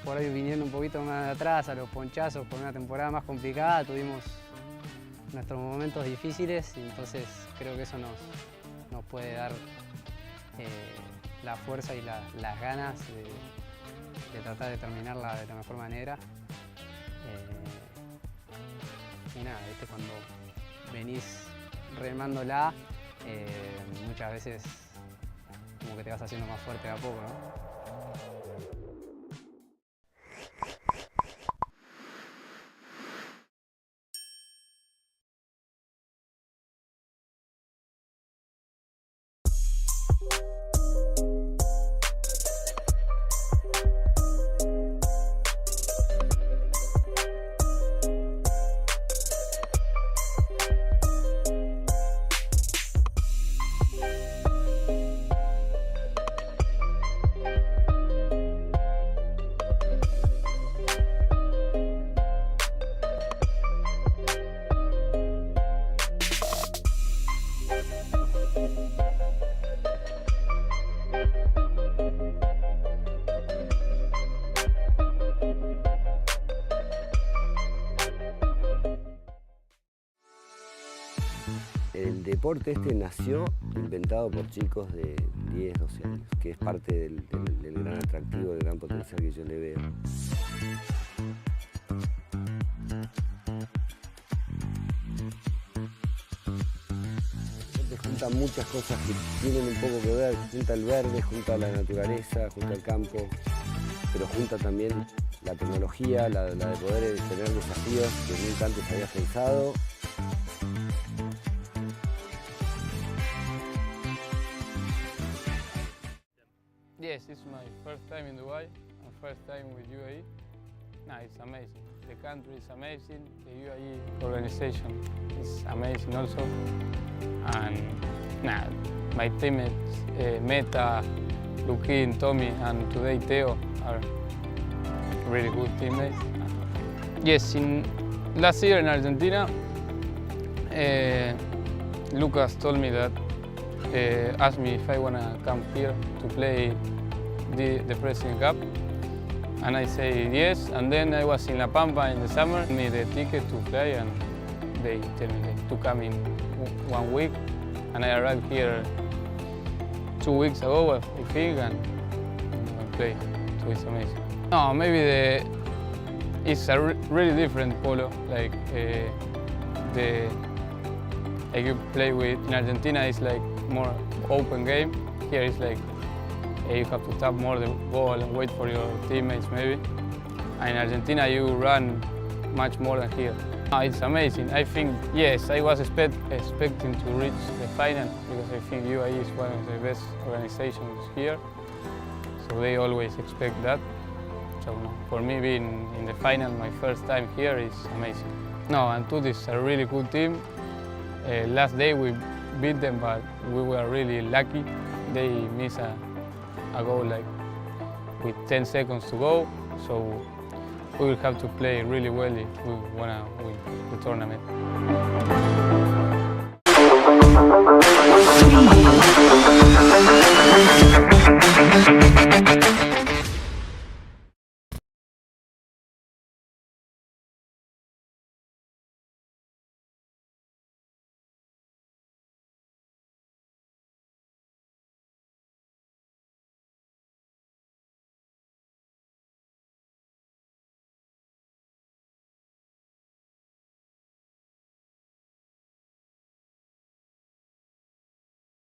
por ahí viniendo un poquito más de atrás a los ponchazos por una temporada más complicada, tuvimos nuestros momentos difíciles y entonces creo que eso nos puede dar la fuerza y las ganas de tratar de terminarla de la mejor manera. Y nada, cuando venís remándola, muchas veces como que te vas haciendo más fuerte de a poco, ¿no? El deporte este nació inventado por chicos de 10, 12 años, que es parte del gran atractivo, del gran potencial que yo le veo. Junta muchas cosas que tienen un poco que ver, junta el verde, junta la naturaleza, junta el campo, pero junta también la tecnología, la de poder tener desafíos que nunca antes había pensado. Yes, it's my first time in Dubai and first time with UAE. Nah, it's amazing. The country is amazing. The UAE organization is amazing also. And nah, my teammates, Meta, Lukin, Tommy, and today Theo are really good teammates. Yes, last year in Argentina, Lucas told me that, asked me if I want to come here to play the President Cup. And I say yes, and then I was in La Pampa in the summer, need the ticket to play, and they tell me to come in 1 week. And I arrived here 2 weeks ago, I think, and I play, so it's amazing. No, maybe it's a really different polo, like you play with, in Argentina it's like more open game, here it's like you have to tap more the ball and wait for your teammates maybe. And in Argentina you run much more than here. It's amazing. I think, yes, I was expecting to reach the final because I think UAE is one of the best organizations here. So they always expect that. So no, for me being in the final my first time here is amazing. No, Ghantoot is a really good team. Last day we beat them, but we were really lucky. They missed a goal like with 10 seconds to go, so we will have to play really well if we want to win the tournament.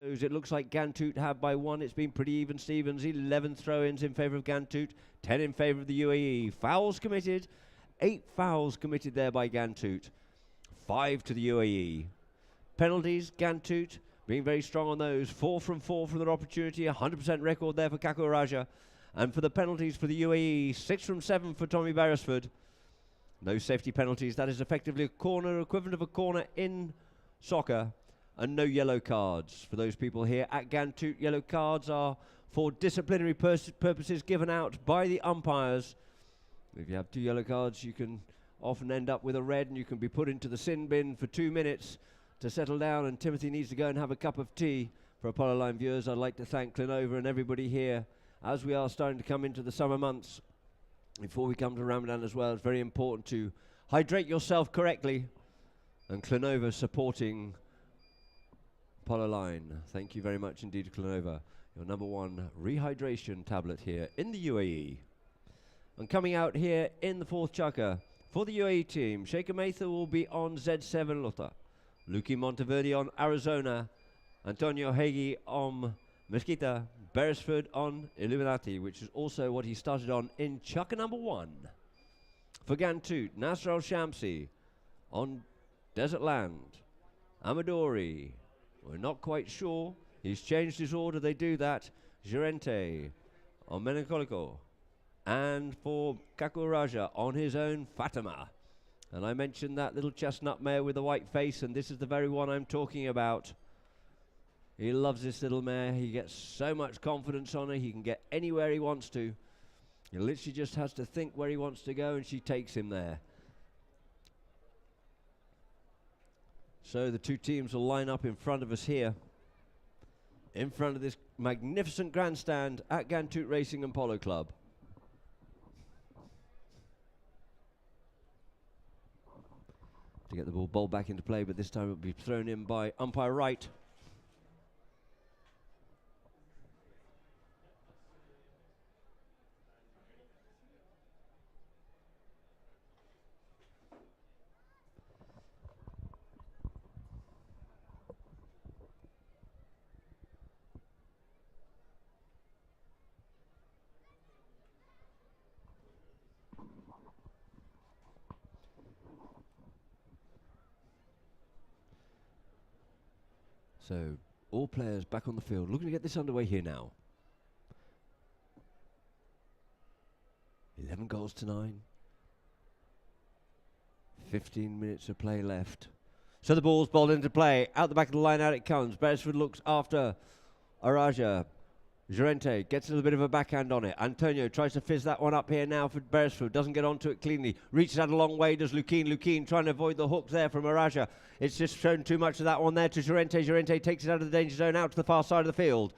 It looks like Ghantoot have by 1. It's been pretty even, Stevens. 11 throw-ins in favour of Ghantoot, 10 in favour of the UAE. Fouls committed, 8 fouls committed there by Ghantoot, 5 to the UAE. Penalties, Ghantoot being very strong on those. 4 from their opportunity, 100% record there for Kaku Raja. And for the penalties for the UAE, 6 from 7 for Tommy Beresford. No safety penalties. That is effectively a corner, equivalent of a corner in soccer. And no yellow cards for those people here at Ghantoot. Yellow cards are for disciplinary purposes given out by the umpires. If you have 2 yellow cards, you can often end up with a red, and you can be put into the sin bin for 2 minutes to settle down, and Timothy needs to go and have a cup of tea. For Apollo Line viewers, I'd like to thank Clinova and everybody here as we are starting to come into the summer months. Before we come to Ramadan as well, it's very important to hydrate yourself correctly, and Clinova supporting Polo Line. Thank you very much indeed, Clinova. Your #1 rehydration tablet here in the UAE. And coming out here in the 4th chukka for the UAE team, Sheikh Matha will be on Z7 Lota, Luki Monteverde on Arizona, Antonio Hagi on Mesquita, Beresford on Illuminati, which is also what he started on in chukka #1. For Ghantoot, Nasser Al-Shamsi on Desert Land, Amadori, we're not quite sure. He's changed his order. They do that. Gerente on Melancholico. And for Kaku Raja on his own Fatima. And I mentioned that little chestnut mare with the white face, and this is the very one I'm talking about. He loves this little mare. He gets so much confidence on her. He can get anywhere he wants to. He literally just has to think where he wants to go, and she takes him there. So the 2 teams will line up in front of us here, in front of this magnificent grandstand at Ghantoot Racing and Polo Club. to get the ball back into play, but this time it'll be thrown in by umpire Wright. So, all players back on the field, looking to get this underway here now. 11 goals to 9. 15 minutes of play left. So the ball's bowled into play. Out the back of the line, out it comes. Beresford looks after Araja. Llorente gets a little bit of a backhand on it. Antonio tries to fizz that one up here now for Beresford. Doesn't get onto it cleanly. Reaches out a long way, does Lukin. Lukin trying to avoid the hooks there from Araja. It's just shown too much of that one there to Llorente. Llorente takes it out of the danger zone, out to the far side of the field.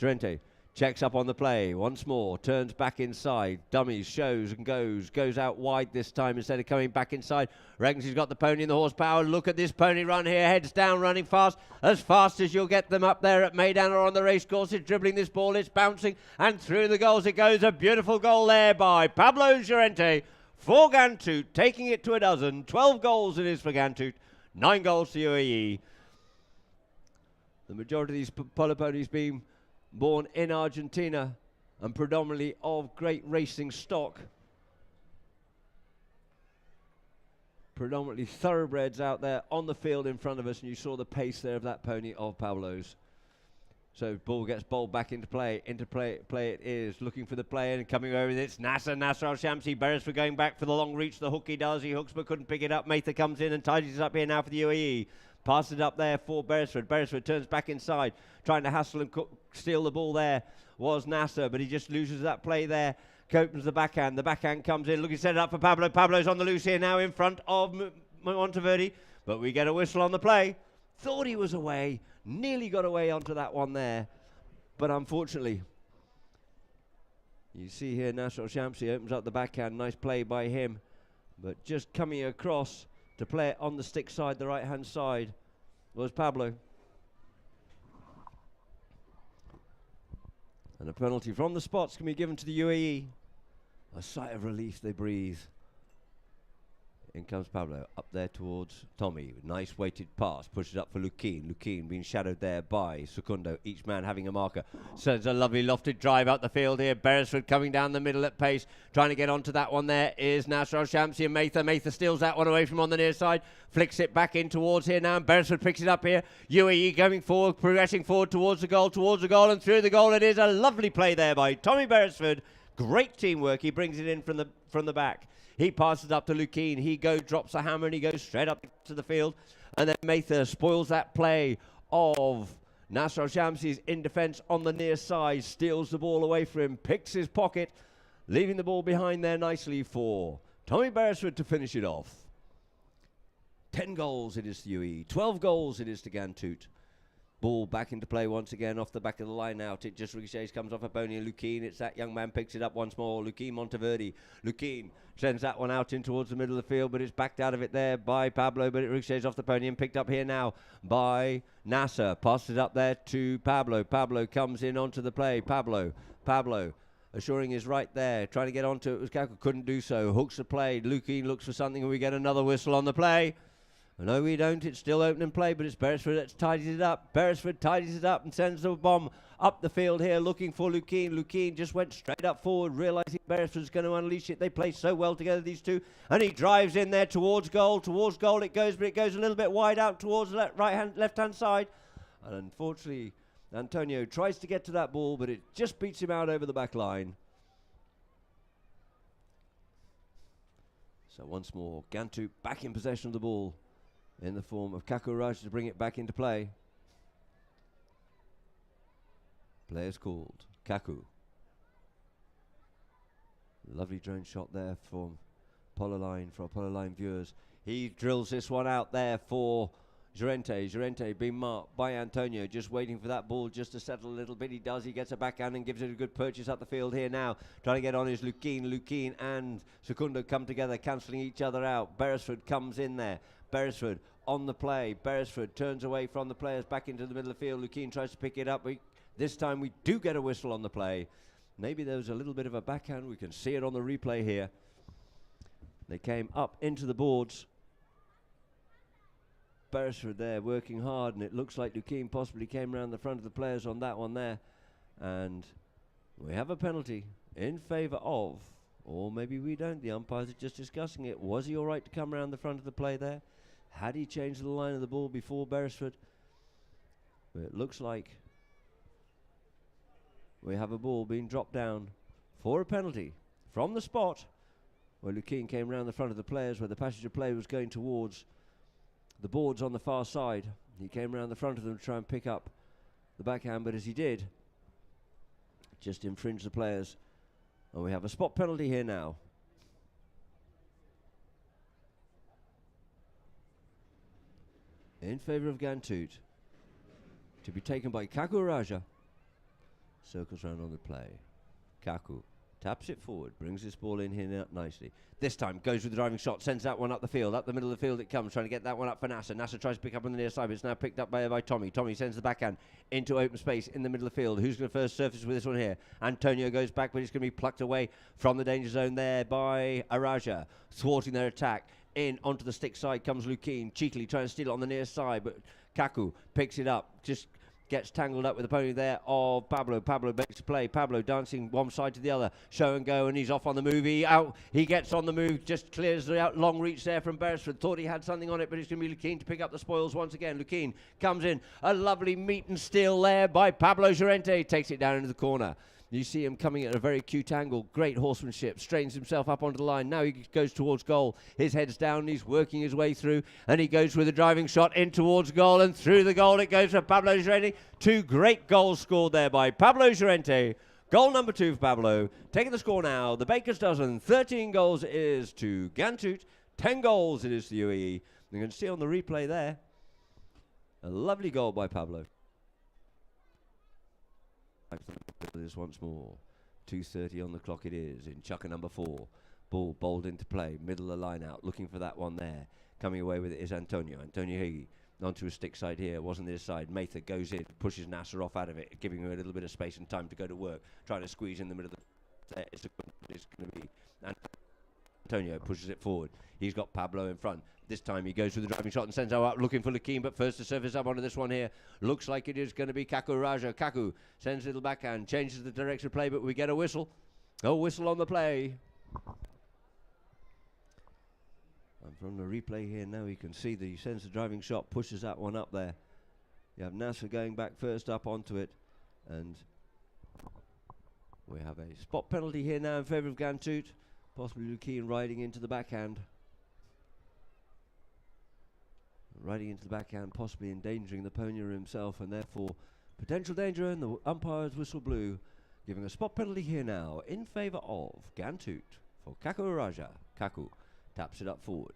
Llorente checks up on the play once more, turns back inside, dummies, shows and goes out wide this time instead of coming back inside. Reckons he's got the pony and the horsepower. Look at this pony run here, heads down, running fast as you'll get them up there at Maidan or on the racecourse. It's dribbling this ball, it's bouncing, and through the goals it goes. A beautiful goal there by Pablo Llorente for Ghantoot, taking it to a dozen. 12 goals it is for Ghantoot, 9 goals to UAE. The majority of these polo ponies being born in Argentina and predominantly of great racing stock. Predominantly thoroughbreds out there on the field in front of us, and you saw the pace there of that pony of Pablo's. So ball gets bowled back into play. Play it is. Looking for the play and coming over. It's Nasser Al-Shamsi. Beresford going back for the long reach. The hook he does. He hooks but couldn't pick it up. Mather comes in and tidies it up here now for the UAE. Passes it up there for Beresford. Beresford turns back inside, trying to hassle and steal the ball there was Nasser, but he just loses that play there. Opens the backhand. The backhand comes in. Looking to set it up for Pablo. Pablo's on the loose here now in front of Monteverde, but we get a whistle on the play. Thought he was away. Nearly got away onto that one there, but unfortunately, you see here Nasser Al-Shamsi opens up the backhand. Nice play by him, but just coming across to play it on the stick side, the right-hand side, was Pablo. And a penalty from the spots can be given to the UAE. A sigh of relief they breathe. In comes Pablo, up there towards Tommy. Nice weighted pass, pushes up for Lukin. Lukin being shadowed there by Secundo, each man having a marker. So it's a lovely lofted drive out the field here. Beresford coming down the middle at pace, trying to get onto that one there is Nasser Al-Shamsi and Mather. Mather steals that one away from on the near side, flicks it back in towards here now, and Beresford picks it up here. UAE going forward, progressing forward towards the goal, and through the goal. It is a lovely play there by Tommy Beresford. Great teamwork. He brings it in from the back. He passes up to Lukin. He drops a hammer and he goes straight up to the field. And then Mather spoils that play of Nasser Al-Shamsi's in defence on the near side. Steals the ball away from him. Picks his pocket. Leaving the ball behind there nicely for Tommy Beresford to finish it off. 10 goals it is to UAE. 12 goals it is to Ghantoot. Ball back into play once again off the back of the line out. It just ricochets, comes off a pony and Lukin. It's that young man picks it up once more. Lukin Monteverde. Lukin sends that one out in towards the middle of the field, but it's backed out of it there by Pablo, but it ricochets off the pony and picked up here now by Nasser. Passes it up there to Pablo. Pablo comes in onto the play. Pablo assuring his right there. Trying to get onto it was Kaku. Couldn't do so. Hooks the play. Lukin looks for something and we get another whistle on the play. No, we don't. It's still open and play, but it's Beresford that tidies it up. Beresford tidies it up and sends the bomb up the field here, looking for Lukin. Lukin just went straight up forward, realising Beresford's going to unleash it. They play so well together, these two. And he drives in there towards goal. Towards goal it goes, but it goes a little bit wide out towards the left-hand side. And unfortunately, Antonio tries to get to that ball, but it just beats him out over the back line. So once more, Ghantoot back in possession of the ball, in the form of Kaku Raj to bring it back into play. Players called. Kaku. Lovely drone shot there from Polo Line, for our Polo Line viewers. He drills this one out there for Llorente being marked by Antonio, just waiting for that ball just to settle a little bit. He does. He gets a backhand and gives it a good purchase up the field here now. Trying to get on is Lukin and Secundo come together, cancelling each other out. Beresford comes in there. Beresford on the play. Beresford turns away from the players back into the middle of the field. Lukin tries to pick it up. This time we do get a whistle on the play. Maybe there was a little bit of a backhand. We can see it on the replay here. They came up into the boards. Beresford there working hard, and it looks like Lukin possibly came around the front of the players on that one there. And we have a penalty in favour of, or maybe we don't, the umpires are just discussing it. Was he all right to come around the front of the play there? Had he changed the line of the ball before Beresford? But it looks like we have a ball being dropped down for a penalty from the spot where Lukin came around the front of the players, where the passenger player was going towards the boards on the far side. He came around the front of them to try and pick up the backhand, but as he did, just infringed the players. And we have a spot penalty here now. In favour of Ghantoot, to be taken by Kaku Raja. Circles round on the play. Kaku taps it forward, brings this ball in here nicely. This time goes with the driving shot, sends that one up the field. Up the middle of the field it comes, trying to get that one up for Nasser. Nasser tries to pick up on the near side, but it's now picked up by Tommy. Tommy sends the backhand into open space in the middle of the field. Who's going to first surface with this one here? Antonio goes back, but it's going to be plucked away from the danger zone there by Araja, thwarting their attack. In onto the stick side comes Lukin, cheekily trying to steal it on the near side, but Kaku picks it up, just gets tangled up with the pony there of Pablo. Pablo makes a play. Pablo dancing one side to the other. Show and go, and he's off on the move. He gets on the move, just clears the out long reach there from Beresford. Thought he had something on it, but it's going to be Lukin to pick up the spoils once again. Lukin comes in. A lovely meet and steal there by Pablo Llorente. Takes it down into the corner. You see him coming at a very cute angle. Great horsemanship. Straightens himself up onto the line. Now he goes towards goal. His head's down. He's working his way through. And he goes with a driving shot in towards goal. And through the goal it goes for Pablo Llorente. 2 great goals scored there by Pablo Llorente. Goal number 2 for Pablo. Taking the score now. The Baker's dozen. 13 goals it is to Ghantoot. 10 goals it is to UAE. You can see on the replay there. A lovely goal by Pablo. This once more. 2:30 on the clock it is in chucker number 4. Ball bowled into play, middle of the line out, looking for that one there. Coming away with it is Antonio Higgy onto a stick side here. Wasn't this side. Mather goes in, pushes Nasser off out of it, giving him a little bit of space and time to go to work, trying to squeeze in the middle of the it's going to be Antonio pushes it forward. He's got Pablo in front. This time he goes with the driving shot and sends out looking for Lukin, but first to surface up onto this one here. Looks like it is going to be Kaku Raja. Kaku sends a little backhand, changes the direction of play, but we get a whistle. A whistle on the play. And from the replay here now you can see that he sends the driving shot, pushes that one up there. You have Nasser going back first up onto it, and we have a spot penalty here now in favour of Ghantoot. Possibly Lukin riding into the backhand. Riding into the backhand, possibly endangering the pony himself, and therefore potential danger, and the umpire's whistle blew, giving a spot penalty here now in favour of Ghantoot for Kaku Raja. Kaku taps it up forward.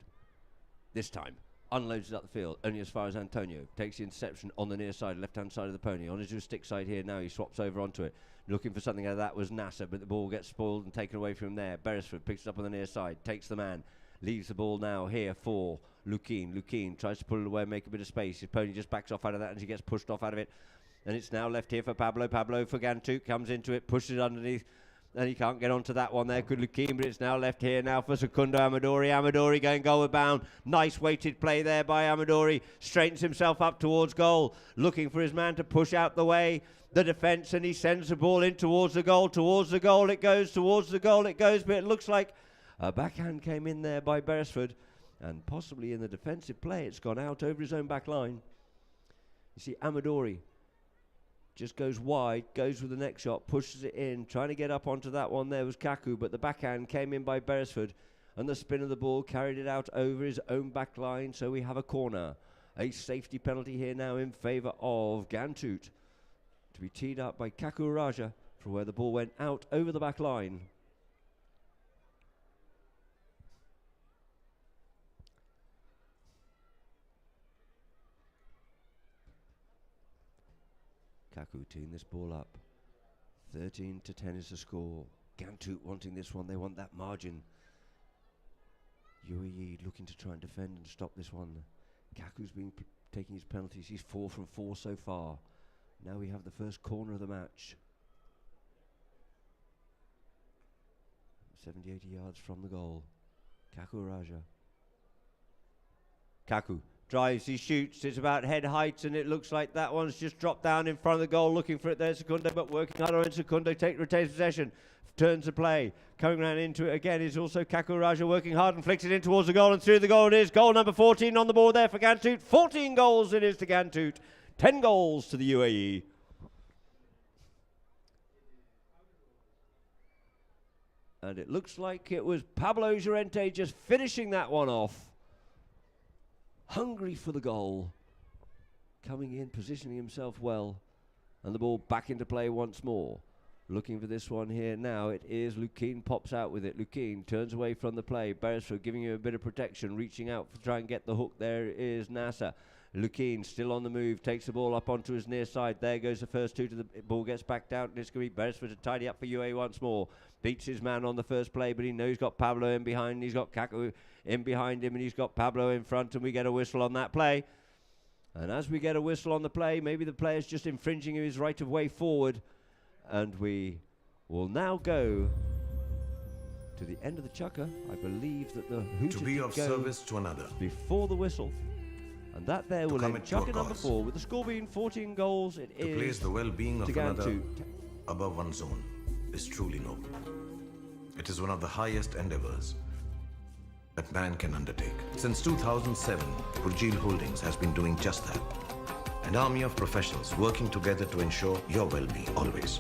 This time unloads it up the field, only as far as Antonio. Takes the interception on the near side, left-hand side of the pony. On his stick side here now, he swaps over onto it. Looking for something out of that was Nasser, but the ball gets spoiled and taken away from him there. Beresford picks it up on the near side, takes the man, leaves the ball now here for Lukin. Lukin tries to pull it away, make a bit of space. His pony just backs off out of that, and he gets pushed off out of it. And it's now left here for Pablo. Pablo for Ghantoot, comes into it, pushes it underneath. And he can't get onto that one there, could Lukin, but it's now left here now for Secundo Amadori. Amadori going goal bound. Nice weighted play there by Amadori. Straightens himself up towards goal, looking for his man to push out the way. The defence, and he sends the ball in towards the goal. Towards the goal it goes, towards the goal it goes, but it looks like a backhand came in there by Beresford. And possibly in the defensive play, it's gone out over his own back line. You see Amadori just goes wide, goes with the next shot, pushes it in, trying to get up onto that one. There was Kaku, but the backhand came in by Beresford, and the spin of the ball carried it out over his own back line, so we have a corner. A safety penalty here now in favour of Ghantoot, to be teed up by Kaku Raja from where the ball went out over the back line. Kaku teeing this ball up. 13-10 is the score. Ghantoot wanting this one. They want that margin. UAE looking to try and defend and stop this one. Kaku's been taking his penalties. He's 4 from 4 so far. Now we have the first corner of the match. 70, 80 yards from the goal. Kaku Raja. Kaku drives, he shoots, it's about head height, and it looks like that one's just dropped down in front of the goal, looking for it there, Secundo, but working hard on Secundo, retains possession, turns the play, coming round into it again is also Kaku Raja, working hard and flicks it in towards the goal, and through the goal it is, goal number 14 on the board there for Ghantoot, 14 goals it is to Ghantoot, 10 goals to the UAE. And it looks like it was Pablo Llorente just finishing that one off. Hungry for the goal. Coming in, positioning himself well. And the ball back into play once more. Looking for this one here now. It is Lukin pops out with it. Lukin turns away from the play. Beresford giving him a bit of protection. Reaching out to try and get the hook. There is Nasser. Lukin still on the move. Takes the ball up onto his near side. There goes the first two to the ball. Gets back down. And it's going to be Beresford to tidy up for UAE once more. Beats his man on the first play, but he knows he's got Pablo in behind. He's got Kaku in behind him, and he's got Pablo in front, and we get a whistle on that play. And as we get a whistle on the play, maybe the player's just infringing his right of way forward. And we will now go to the end of the chukker. I believe that the hooter To be of service to another. Before the whistle. And that there will end chukker number 4 with the score being 14 goals. It is to place the well-being of Ghantoot. another above one's own is truly noble. It is one of the highest endeavors that man can undertake. Since 2007, Burjeel Holdings has been doing just that. An army of professionals working together to ensure your well-being always.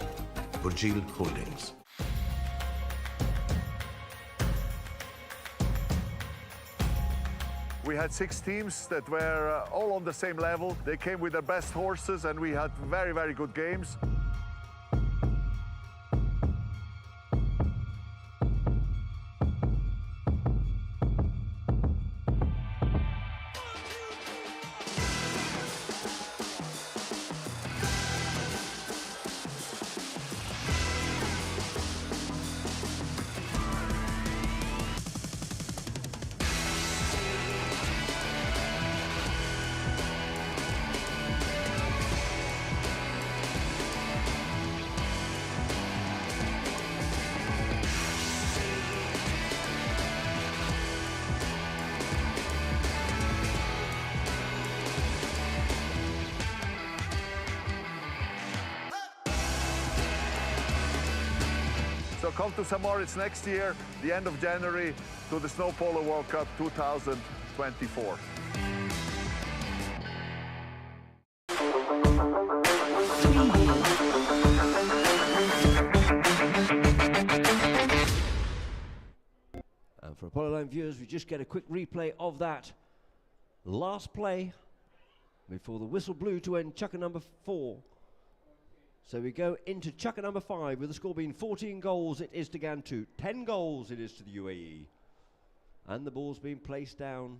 Burjeel Holdings. We had 6 teams that were all on the same level. They came with their best horses, and we had very, very good games. So come to St. Moritz next year, the end of January, to the Snow Polo World Cup 2024. And for Polo Line viewers, we just get a quick replay of that last play before the whistle blew to end chukker number 4. So we go into chukker number 5 with the score being 14 goals it is to Ghantoot, 10 goals it is to the UAE. And the ball's being placed down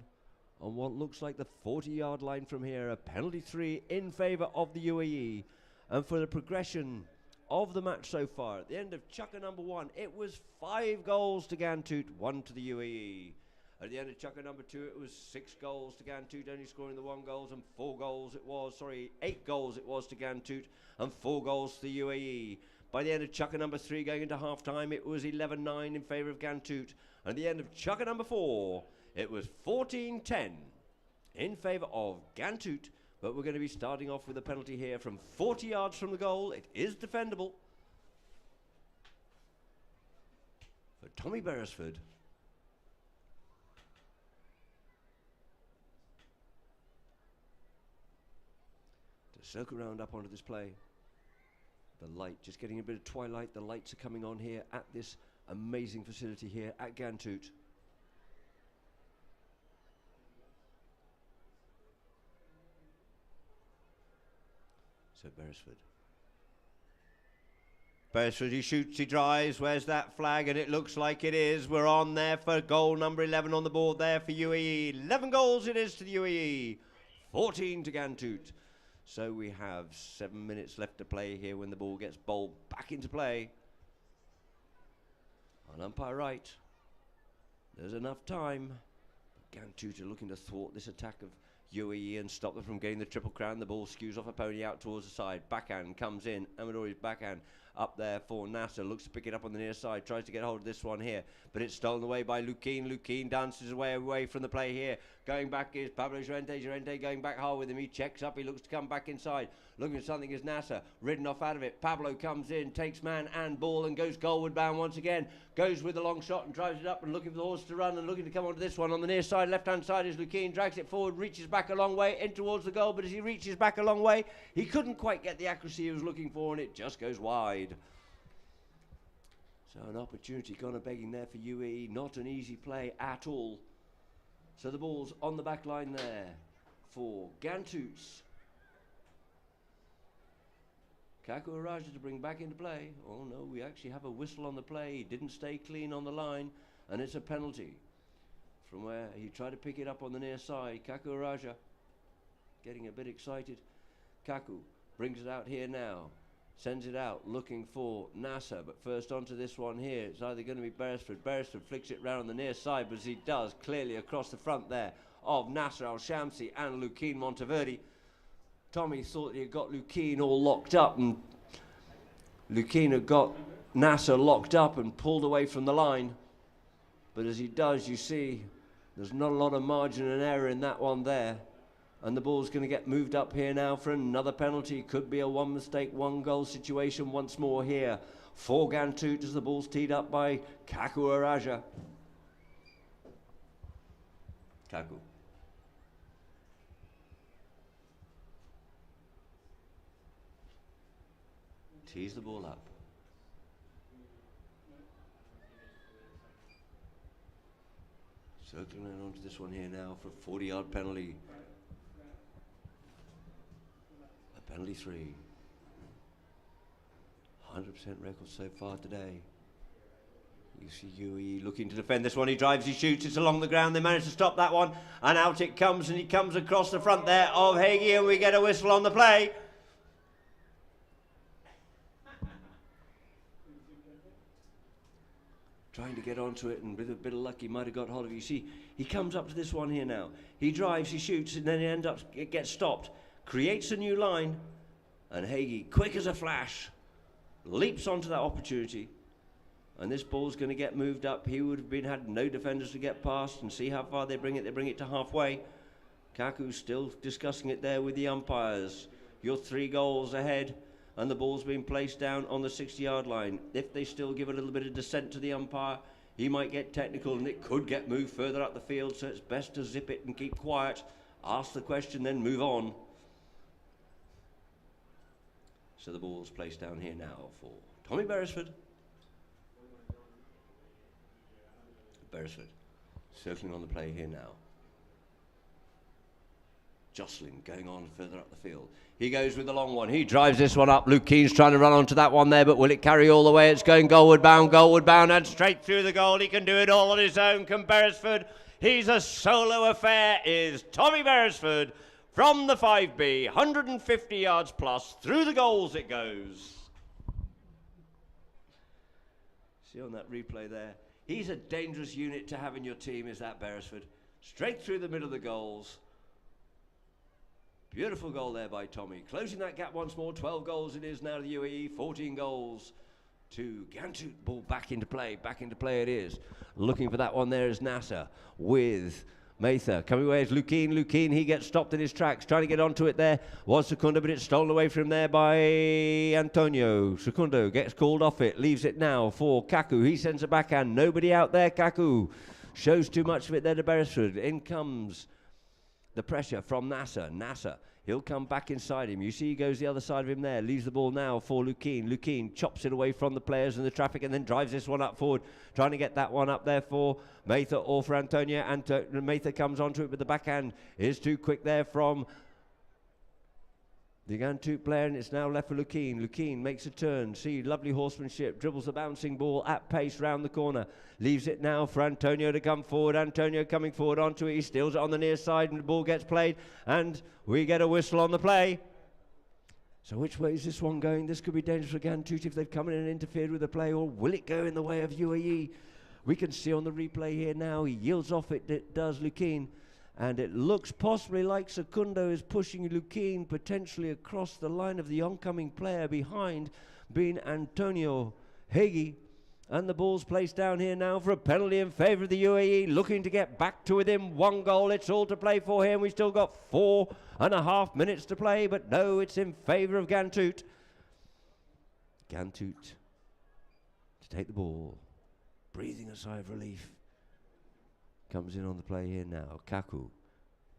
on what looks like the 40-yard line from here, a penalty 3 in favour of the UAE. And for the progression of the match so far, at the end of chukker number 1, it was 5 goals to Ghantoot, 1 to the UAE. At the end of chukker number 2, it was 6 goals to Ghantoot, only scoring the 1 goal, and 8 goals it was to Ghantoot, and 4 goals to the UAE. By the end of chukker number 3, going into half-time, it was 11-9 in favour of Ghantoot. And at the end of chukker number 4, it was 14-10 in favour of Ghantoot. But we're going to be starting off with a penalty here from 40 yards from the goal. It is defendable for Tommy Beresford. Circle round up onto this play. The light, just getting a bit of twilight. The lights are coming on here at this amazing facility here at Ghantoot. So Beresford. Beresford, he shoots, he drives. Where's that flag? And it looks like it is. We're on there for goal number 11 on the board there for UAE. 11 goals it is to the UAE. 14 to Ghantoot. So we have 7 minutes left to play here when the ball gets bowled back into play. On umpire right, there's enough time. Ghantoot are looking to thwart this attack of UAE and stop them from getting the triple crown. The ball skews off a pony out towards the side. Backhand comes in. Amadori's backhand up there for Nasser. Looks to pick it up on the near side. Tries to get hold of this one here. But it's stolen away by Lukeen. Lukeen dances away from the play here. Going back is Pablo Llorente. Llorente going back hard with him. He checks up. He looks to come back inside. Looking for something is Nasser. Ridden off out of it. Pablo comes in. Takes man and ball and goes goalward bound once again. Goes with the long shot and drives it up and looking for the horse to run and looking to come onto this one. On the near side, left-hand side is Lukeen. Drags it forward. Reaches back a long way in towards the goal. But as he reaches back a long way, he couldn't quite get the accuracy he was looking for and it just goes wide. So an opportunity gone a begging there for UAE. Not an easy play at all. So the ball's on the back line there for Ghantoot's. Kaku Araja to bring back into play. Oh no, we actually have a whistle on the play. He didn't stay clean on the line and it's a penalty. From where he tried to pick it up on the near side. Kaku Araja getting a bit excited. Kaku brings it out here now. Sends it out, looking for Nasser, but first onto this one here. It's either going to be Beresford. Beresford flicks it round on the near side, but as he does, clearly across the front there of Nasser Al-Shamsi and Lukeen Monteverde. Tommy thought he had got Lukeen all locked up, and Lukeen had got Nasser locked up and pulled away from the line. But as he does, you see, there's not a lot of margin and error in that one there. And the ball's going to get moved up here now for another penalty. Could be a one mistake, one goal situation once more here for Ghantoot as the ball's teed up by Kaku Araja. Kaku. Tees the ball up. Circling onto this one here now for a 40-yard penalty. Penalty 3. 100% record so far today. You see UAE looking to defend this one. He drives, he shoots, it's along the ground. They manage to stop that one. And out it comes, and he comes across the front there of Hagee, and we get a whistle on the play. Trying to get onto it, and with a bit of luck, he might have got hold of it. You see, he comes up to this one here now. He drives, he shoots, and then it gets stopped. Creates a new line, and Hagee, quick as a flash, leaps onto that opportunity, and this ball's going to get moved up. He would have had no defenders to get past, and see how far they bring it. They bring it to halfway. Kaku's still discussing it there with the umpires. You're 3 goals ahead, and the ball's been placed down on the 60-yard line. If they still give a little bit of dissent to the umpire, he might get technical, and it could get moved further up the field, so it's best to zip it and keep quiet. Ask the question, then move on. So the ball's placed down here now for Tommy Beresford. Beresford circling on the play here now. Jocelyn going on further up the field. He goes with the long one. He drives this one up. Lukeen's trying to run onto that one there, but will it carry all the way? It's going goalward bound, and straight through the goal. He can do it all on his own. Can Beresford? He's a solo affair, is Tommy Beresford. From the 5B, 150 yards plus, through the goals it goes. See on that replay there, he's a dangerous unit to have in your team, is that Beresford. Straight through the middle of the goals. Beautiful goal there by Tommy. Closing that gap once more, 12 goals it is now to the UAE, 14 goals to Ghantoot. Ball back into play it is. Looking for that one there is Nasser with Mather. Coming away is Lukeen. Lukeen, he gets stopped in his tracks. Trying to get onto it there was Secunda, but it's stolen away from him there by Antonio. Secundo gets called off it. Leaves it now for Kaku. He sends a backhand. Nobody out there. Kaku shows too much of it there to Beresford. In comes the pressure from Nasser. Nasser, he'll come back inside him. You see he goes the other side of him there. Leaves the ball now for Lukeen. Lukeen chops it away from the players and the traffic and then drives this one up forward. Trying to get that one up there for Mather or for Antonio. Mather comes onto it with the backhand. Is too quick there from the Ghantoot player, and it's now left for Lukeen. Lukeen makes a turn. See, lovely horsemanship. Dribbles the bouncing ball at pace round the corner. Leaves it now for Antonio to come forward. Antonio coming forward onto it. He steals it on the near side, and the ball gets played. And we get a whistle on the play. So which way is this one going? This could be dangerous for Ghantoot if they've come in and interfered with the play, or will it go in the way of UAE? We can see on the replay here now, he yields off it does Lukien, and it looks possibly like Secundo is pushing Lukien potentially across the line of the oncoming player behind, being Antonio Hegi. And the ball's placed down here now for a penalty in favour of the UAE, looking to get back to within 1 goal. It's all to play for here, and we've still got 4.5 minutes to play, but no, it's in favour of Ghantoot. Ghantoot to take the ball, breathing a sigh of relief. Comes in on the play here now. Kaku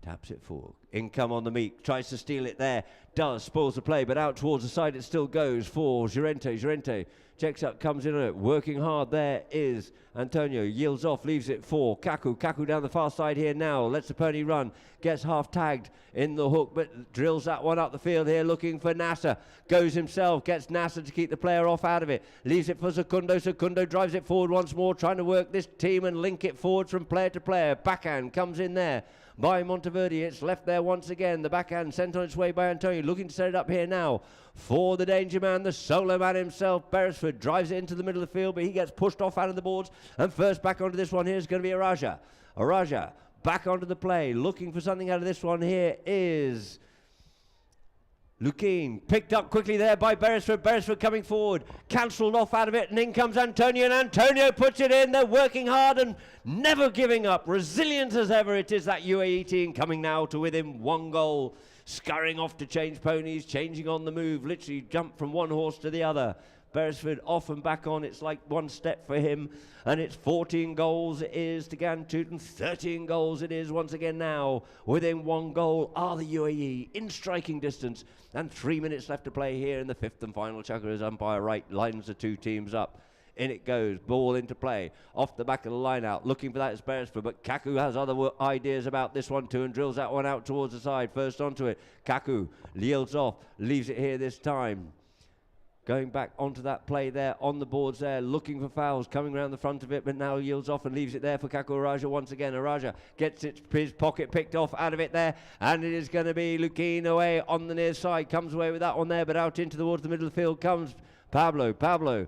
taps it forward. Income on the meek, tries to steal it there, does, spoils the play, but out towards the side it still goes for Llorente. Llorente checks up, comes in on it, working hard. There is Antonio, yields off, leaves it for Kaku. Kaku down the far side here now, lets the pony run, gets half tagged in the hook, but drills that one up the field here, looking for Nasser. Goes himself, gets Nasser to keep the player off out of it, leaves it for Secundo. Secundo drives it forward once more, trying to work this team and link it forward from player to player. Backhand comes in there by Monteverde. It's left there once again. The backhand sent on its way by Antonio, looking to set it up here now for the danger man, the solo man himself. Beresford drives it into the middle of the field, but he gets pushed off out of the boards, and first back onto this one here is going to be Araja. Araja back onto the play, looking for something out of this one here is Lukien, picked up quickly there by Beresford. Beresford coming forward, cancelled off out of it, and in comes Antonio, and Antonio puts it in. They're working hard and never giving up. Resilient as ever, it is that UAE team coming now to within 1 goal. Scurrying off to change ponies, changing on the move, literally jumped from one horse to the other. Beresford off and back on, it's like 1 step for him, and it's 14 goals it is to Ghantoot, and 13 goals it is once again now. Within 1 goal are the UAE in striking distance, and 3 minutes left to play here in the 5th and final chukka as umpire Wright lines the 2 teams up. In it goes, ball into play, off the back of the line out, looking for that is Beresford, but Kaku has other ideas about this one too, and drills that one out towards the side, first onto it. Kaku yields off, leaves it here this time. Going back onto that play there, on the boards there, looking for fouls, coming around the front of it, but now yields off and leaves it there for Kaku Araja once again. Araja gets his pocket picked off out of it there, and it is going to be Lukien away on the near side, comes away with that one there, but out into towards the middle of the field comes Pablo. Pablo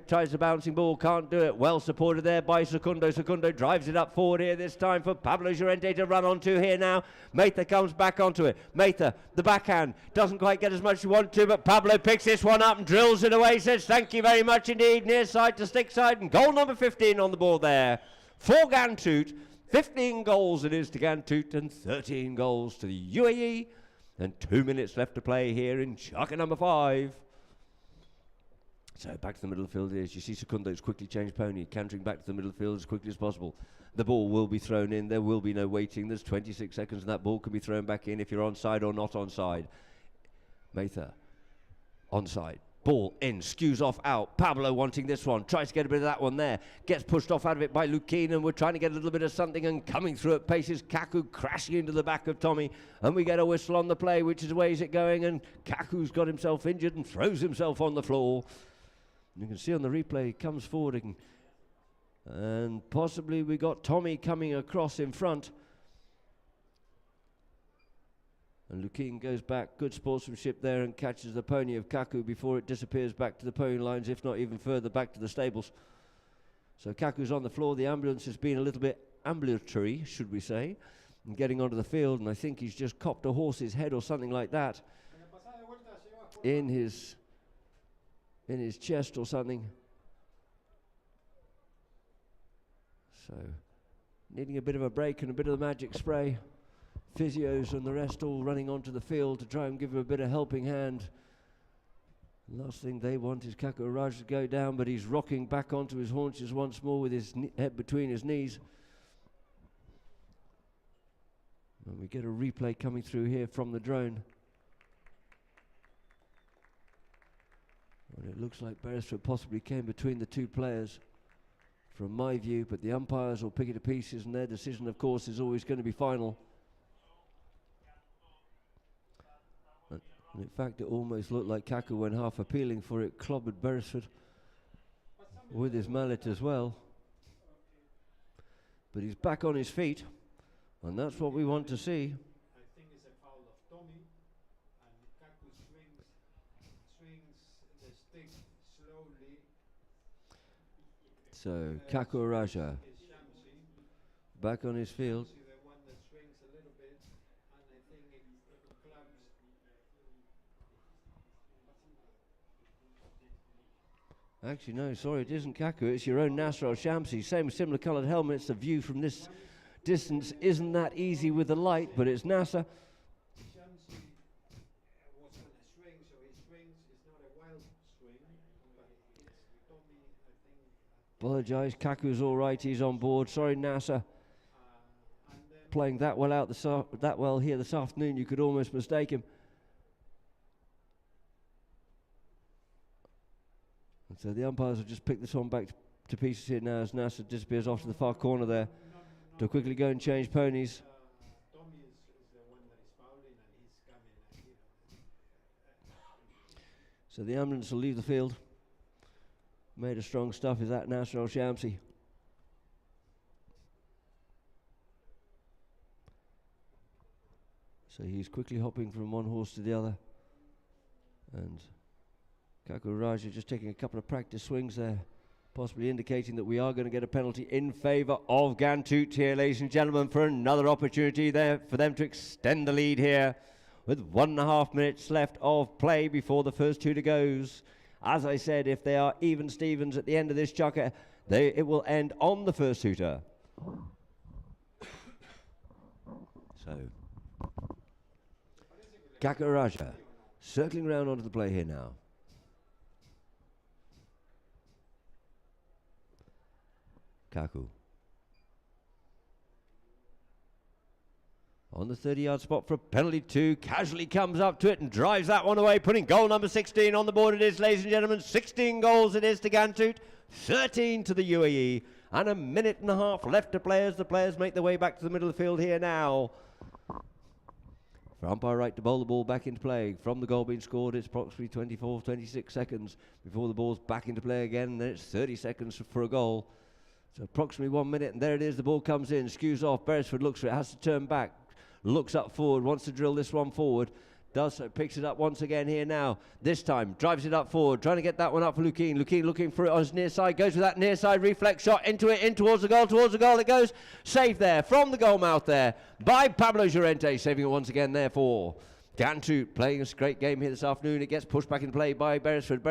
tries the bouncing ball, can't do it. Well supported there by Secundo. Secundo drives it up forward here this time for Pablo Llorente to run onto here now. Matha comes back onto it. Matha, the backhand, doesn't quite get as much as you want to, but Pablo picks this one up and drills it away. Says thank you very much indeed. Near side to stick side, and goal number 15 on the board there for Ghantoot. 15 goals it is to Ghantoot and 13 goals to the UAE. And 2 minutes left to play here in chukka number 5. So back to the middle of the field is, you see Secundo's quickly changed pony, cantering back to the middle of the field as quickly as possible. The ball will be thrown in, there will be no waiting, there's 26 seconds and that ball can be thrown back in if you're onside or not onside. Matha, onside, ball in, skews off out, Pablo wanting this one, tries to get a bit of that one there, gets pushed off out of it by Lukien, and we're trying to get a little bit of something, and coming through at pace is Kaku, crashing into the back of Tommy, and we get a whistle on the play, which is the way is it going, and Kaku's got himself injured and throws himself on the floor. You can see on the replay, he comes forward and possibly we got Tommy coming across in front. And Lukien goes back, good sportsmanship there, and catches the pony of Kaku before it disappears back to the pony lines, if not even further back to the stables. So Kaku's on the floor, the ambulance has been a little bit ambulatory, should we say, and getting onto the field, and I think he's just copped a horse's head or something like that in his chest or something. So needing a bit of a break and a bit of the magic spray. Physios and the rest all running onto the field to try and give him a bit of helping hand. Last thing they want is Kaku Raj to go down, but he's rocking back onto his haunches once more with his head between his knees. And we get a replay coming through here from the drone. And it looks like Beresford possibly came between the 2 players from my view, but the umpires will pick it to pieces, and their decision, of course, is always going to be final. And in fact, it almost looked like Kaku, when half appealing for it, clobbered Beresford with his mallet as well. But he's back on his feet, and that's what we want to see. I think it's a foul of Tommy, and Kaku swings So Kaku Raja back on his field. Actually, no, sorry, it isn't Kaku. It's your own Nasser Al-Shamsi. Same similar coloured helmets. The view from this distance isn't that easy with the light, but it's Nasser. Apologise, Kaku's all right. He's on board. Sorry, Nasser. Playing that well out that well here this afternoon. You could almost mistake him. And so the umpires have just picked this one back to pieces here now as Nasser disappears off to the far corner there to quickly go and change ponies. So the ambulance will leave the field. Made of strong stuff is that Nasser Al-Shamsi. So he's quickly hopping from one horse to the other. And Kaku Raja just taking a couple of practice swings there, possibly indicating that we are going to get a penalty in favour of Ghantoot here, ladies and gentlemen, for another opportunity there for them to extend the lead here with 1.5 minutes left of play before the first two to goes. As I said, if they are even Stevens at the end of this chukker, it will end on the first shooter. So, Kaku Raja circling around onto the play here now. Kaku on the 30-yard spot for a penalty two, casually comes up to it and drives that one away, putting goal number 16 on the board. It is, ladies and gentlemen, 16 goals it is to Ghantoot, 13 to the UAE, and 1.5 minutes left to play as the players make their way back to the middle of the field here now. For umpire right to bowl the ball back into play. From the goal being scored, it's approximately 26 seconds before the ball's back into play again, and then it's 30 seconds for a goal. So approximately 1 minute, and there it is, the ball comes in, skews off, Beresford looks for it, has to turn back, looks up forward, wants to drill this one forward, does so, picks it up once again here now, this time, drives it up forward, trying to get that one up for Lukeen looking for it on his near side, goes with that near side reflex shot, into it, in towards the goal it goes, saved there, from the goal mouth there, by Pablo Llorente, saving it once again there for Ghantoot, playing a great game here this afternoon. It gets pushed back in play by Beresford,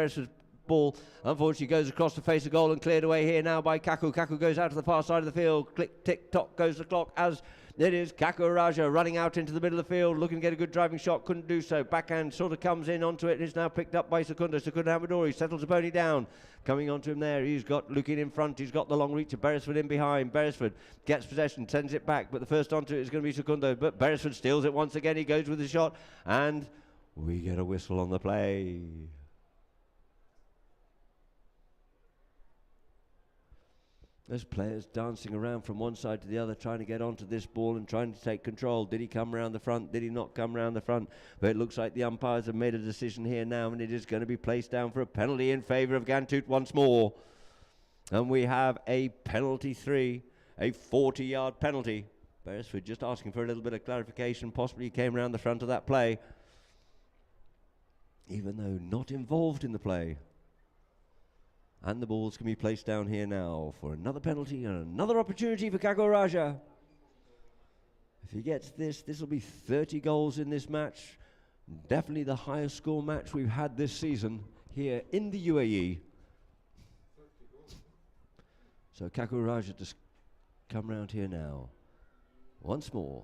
ball unfortunately goes across the face of goal and cleared away here now by Kaku. Kaku goes out to the far side of the field. Click, tick, tock goes the clock as it is Kaku Raja running out into the middle of the field, looking to get a good driving shot, couldn't do so. Backhand sort of comes in onto it and is now picked up by Secunda Hamadori, settles the pony down. Coming onto him there, he's got Lukeen in front, he's got the long reach of Beresford in behind. Beresford gets possession, sends it back, but the first onto it is going to be Secunda, but Beresford steals it once again, he goes with the shot, and we get a whistle on the play. There's players dancing around from one side to the other, trying to get onto this ball and trying to take control. Did he come around the front? Did he not come around the front? But it looks like the umpires have made a decision here now, and it is going to be placed down for a penalty in favour of Ghantoot once more. And we have a penalty 3, a 40-yard penalty. Beresford just asking for a little bit of clarification. Possibly he came around the front of that play, even though not involved in the play. And the balls can be placed down here now for another penalty and another opportunity for Kaku Raja. If he gets this, this will be 30 goals in this match. Definitely the highest score match we've had this season here in the UAE. So Kaku Raja just come round here now. Once more.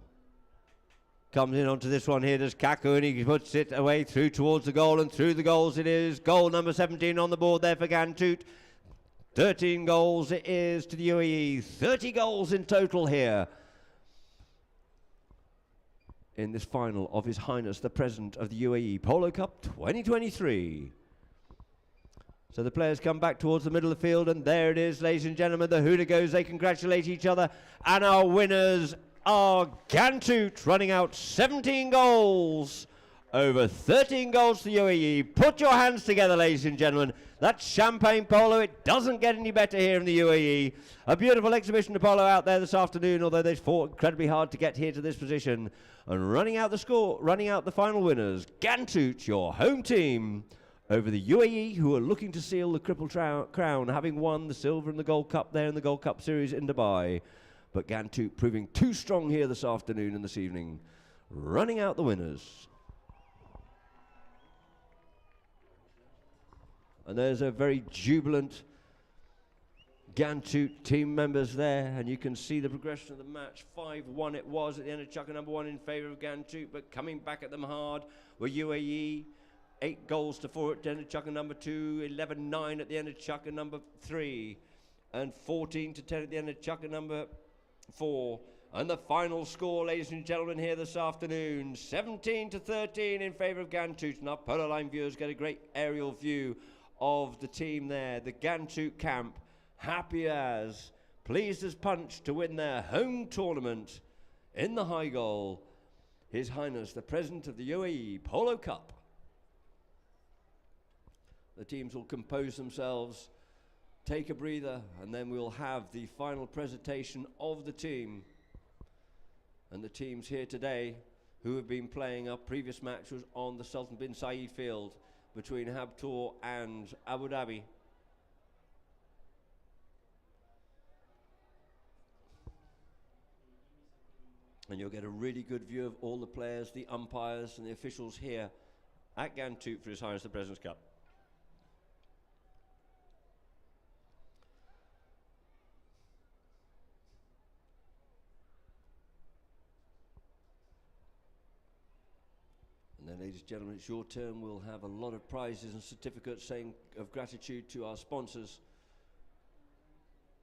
Comes in onto this one here, does Kaku, and he puts it away through towards the goal, and through the goals it is. Goal number 17 on the board there for Ghantoot. 13 goals it is to the UAE. 30 goals in total here in this final of His Highness the President of the UAE Polo Cup 2023. So the players come back towards the middle of the field, and there it is, ladies and gentlemen, the hooter goes, they congratulate each other, and our winners are Ghantoot, running out 17 goals over 13 goals to the UAE. Put your hands together, ladies and gentlemen. That's champagne polo. It doesn't get any better here in the UAE. A beautiful exhibition of polo out there this afternoon, although they fought incredibly hard to get here to this position. And running out the score, running out the final winners, Ghantoot, your home team, over the UAE, who are looking to seal the Triple Crown, having won the silver and the gold cup there in the Gold Cup Series in Dubai. But Ghantoot proving too strong here this afternoon and this evening, running out the winners. And there's a very jubilant Ghantoot team members there, and you can see the progression of the match. 5-1 it was at the end of chukka number 1 in favour of Ghantoot, but coming back at them hard were UAE. 8 goals to 4 at the end of chukka number 2, 11-9 at the end of chukka number 3, and 14-10 at the end of chukka number 4. And the final score, ladies and gentlemen, here this afternoon, 17-13 in favour of Ghantoot. And our Polo Line viewers get a great aerial view of the team there, the Ghantoot camp, happy as, pleased as punch to win their home tournament in the high goal. His Highness, the President of the UAE Polo Cup. The teams will compose themselves, take a breather, and then we'll have the final presentation of the team. And the teams here today who have been playing our previous match was on the Sultan bin Saeed field between Habtoor and Abu Dhabi. And you'll get a really good view of all the players, the umpires and the officials here at Ghantoot for His Highness the President's Cup. And then, ladies and gentlemen, it's your turn. We'll have a lot of prizes and certificates saying of gratitude to our sponsors,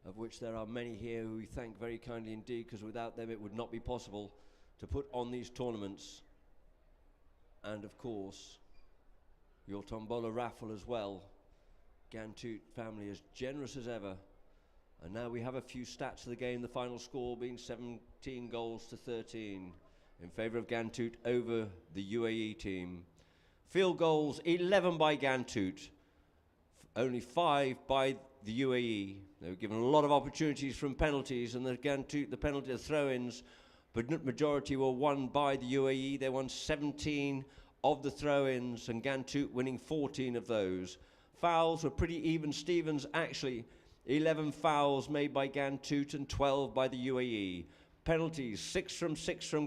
of which there are many here who we thank very kindly indeed, because without them it would not be possible to put on these tournaments. And of course, your Tombola raffle as well. Ghantoot family as generous as ever. And now we have a few stats of the game, the final score being 17 goals to 13 in favour of Ghantoot over the UAE team. Field goals, 11 by Ghantoot, only 5 by the UAE. They were given a lot of opportunities from penalties, and the Ghantoot, the penalty, the throw-ins, but majority were won by the UAE. They won 17 of the throw-ins, and Ghantoot winning 14 of those. Fouls were pretty even Stevens, actually. 11 fouls made by Ghantoot and 12 by the UAE. Penalties, 6 from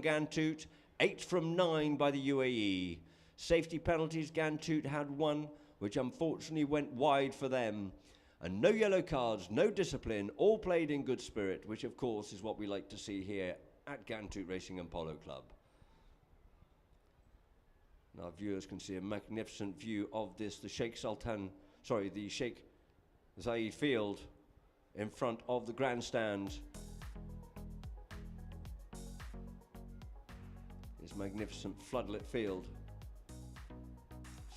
Ghantoot, 8 from 9 by the UAE. Safety penalties, Ghantoot had 1, which unfortunately went wide for them. And no yellow cards, no discipline, all played in good spirit, which of course is what we like to see here at Ghantoot Racing and Polo Club. And our viewers can see a magnificent view of this, the Sheikh Zayed field in front of the grandstand. This magnificent floodlit field.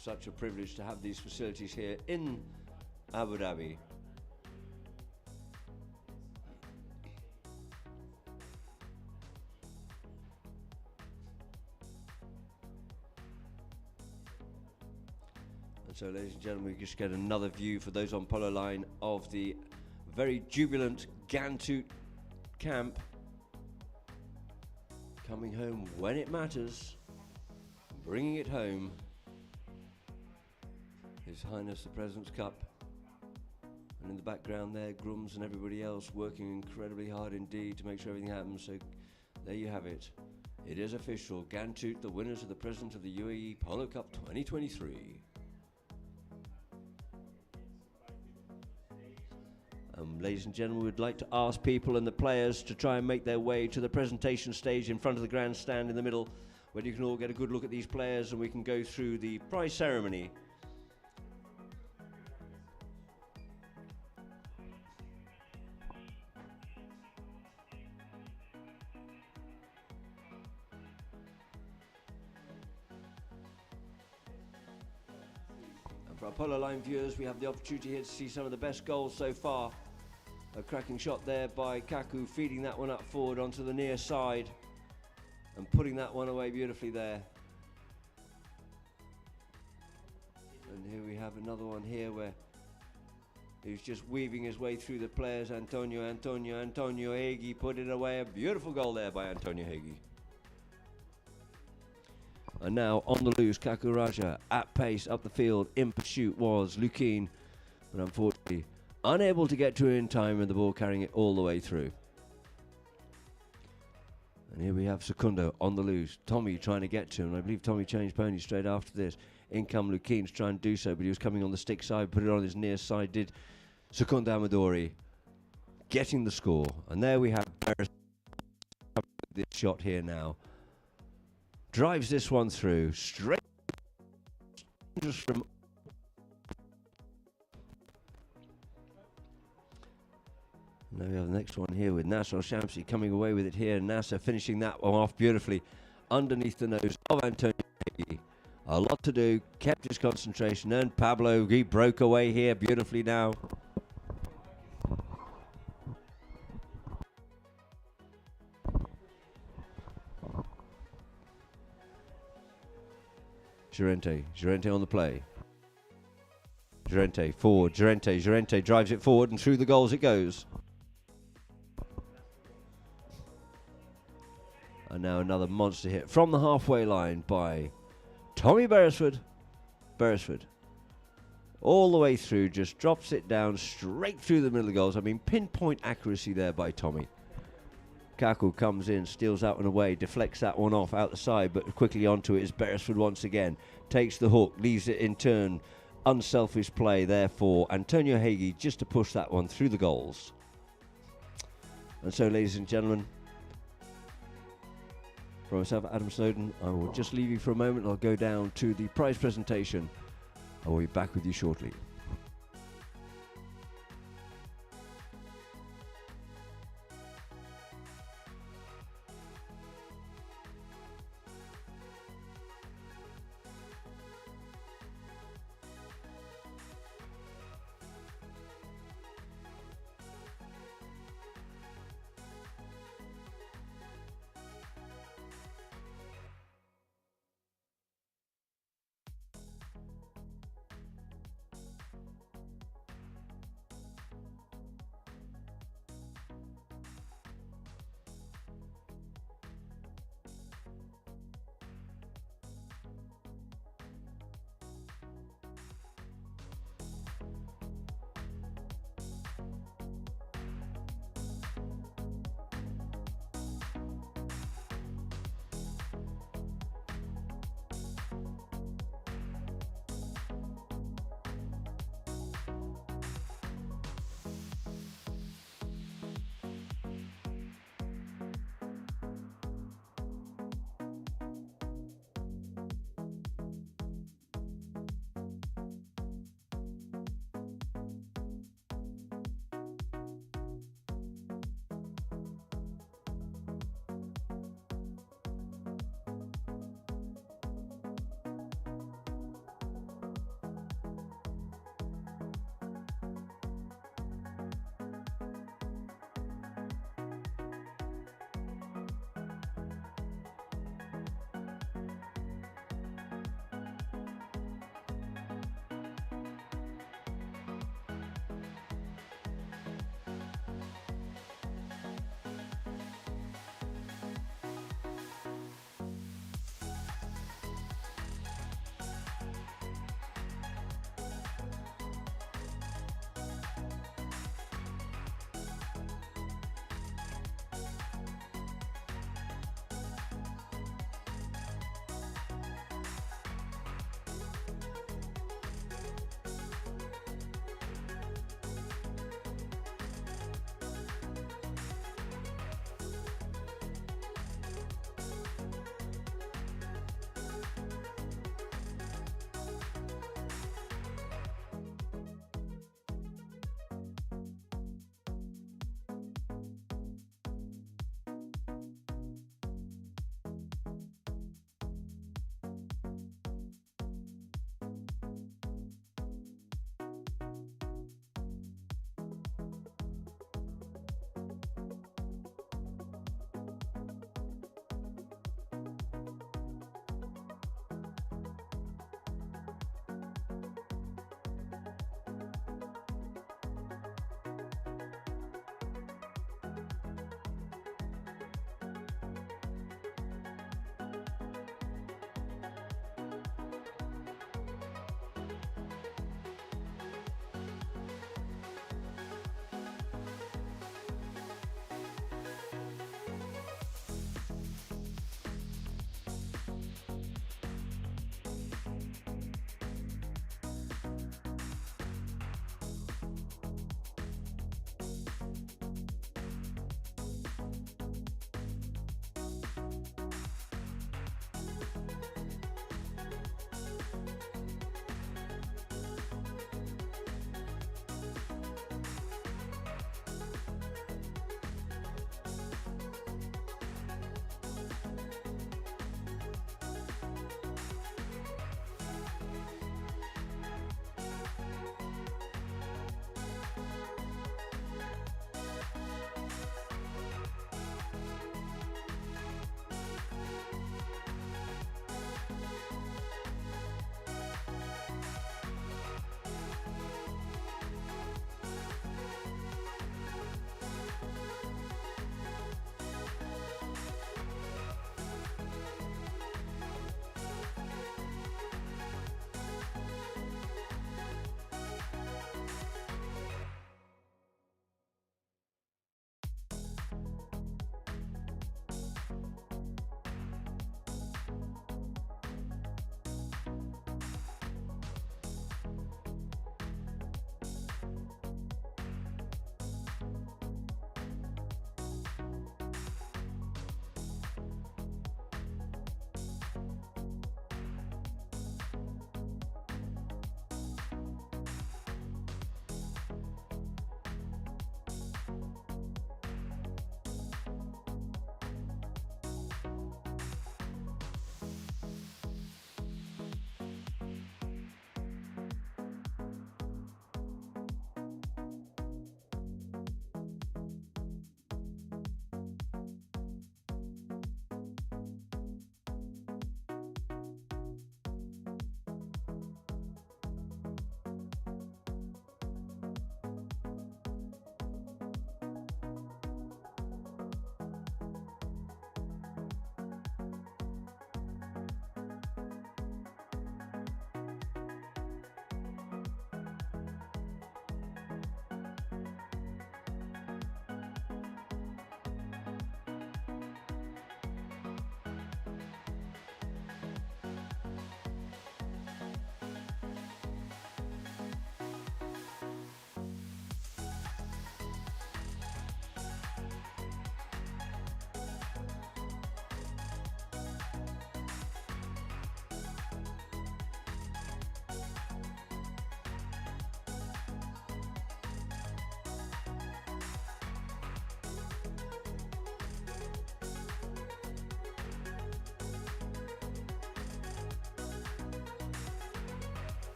Such a privilege to have these facilities here in Abu Dhabi. And so, ladies and gentlemen, we just get another view for those on Polo Line of the very jubilant Ghantoot camp coming home when it matters, bringing it home. His Highness the President's Cup. And in the background there, Grums and everybody else working incredibly hard indeed to make sure everything happens. So there you have it. It is official. Ghantoot, the winners of the President of the UAE Polo Cup 2023. Ladies and gentlemen, we'd like to ask people and the players to try and make their way to the presentation stage in front of the grandstand in the middle, where you can all get a good look at these players and we can go through the prize ceremony. And for our Polo Line viewers, we have the opportunity here to see some of the best goals so far. A cracking shot there by Kaku, feeding that one up forward onto the near side and putting that one away beautifully there. And here we have another one here where he's just weaving his way through the players. Antonio Hegi put it away. A beautiful goal there by Antonio Hegi. And now on the loose, Kakuraja at pace up the field. In pursuit was Lukin, but unfortunately unable to get to it in time, and the ball carrying it all the way through. And here we have Secundo on the loose. Tommy trying to get to him. I believe Tommy changed pony straight after this. In come Lukin to try and do so, but he was coming on the stick side, put it on his near side, did Secundo Amadori, getting the score. And there we have this shot here now. Drives this one through, straight just from. Now we have the next one here with Nasser Shamsi coming away with it here. Nasser finishing that one off beautifully underneath the nose of Antonio. A lot to do, kept his concentration, and Pablo, he broke away here beautifully now. Llorente on the play. Llorente forward, Llorente drives it forward, and through the goals it goes. And now another monster hit from the halfway line by Tommy Beresford. Beresford all the way through, just drops it down straight through the middle of the goals. I mean, pinpoint accuracy there by Tommy. Kaku comes in, steals that one away, deflects that one off out the side, but quickly onto it is Beresford once again. Takes the hook, leaves it in turn. Unselfish play there for Antonio Hagi just to push that one through the goals. And so, ladies and gentlemen, from myself, Adam Snowden, I will just leave you for a moment. I'll go down to the prize presentation. I will be back with you shortly.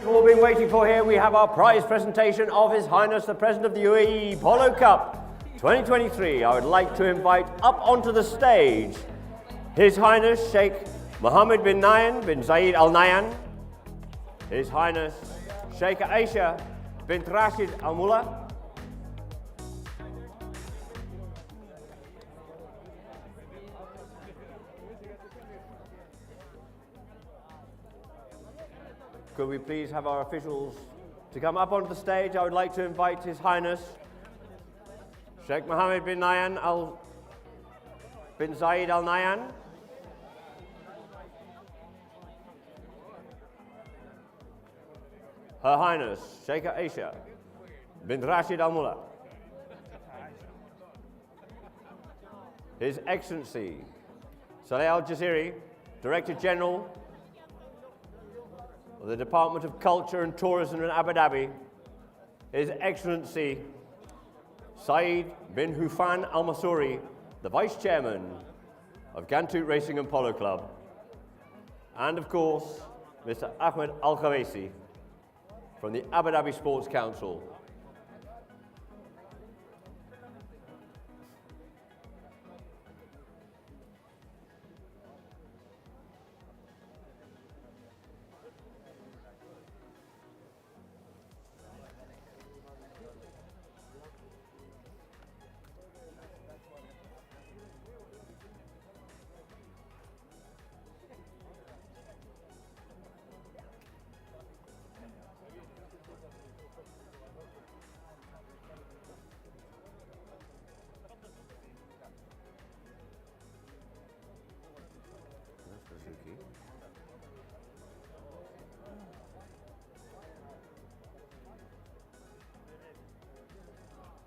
We've all been waiting for here. We have our prize presentation of His Highness the President of the UAE Polo Cup 2023. I would like to invite up onto the stage His Highness Sheikh Mohammed bin Nayyan bin Zayed Al Nahyan, His Highness Sheikh Aisha bint Rashid Al Mullah, Could we please have our officials to come up onto the stage? I would like to invite His Highness Sheikh Mohammed bin Nayyan bin Zayed Al Nahyan, Her Highness Sheikh Aisha bint Rashid Al Mullah, His Excellency Saleh Al Jaziri, Director General of the Department of Culture and Tourism in Abu Dhabi, His Excellency Saeed bin Hufan Al Masuri, the Vice Chairman of Ghantoot Racing and Polo Club, and of course, Mr. Ahmed Al Khawesi from the Abu Dhabi Sports Council.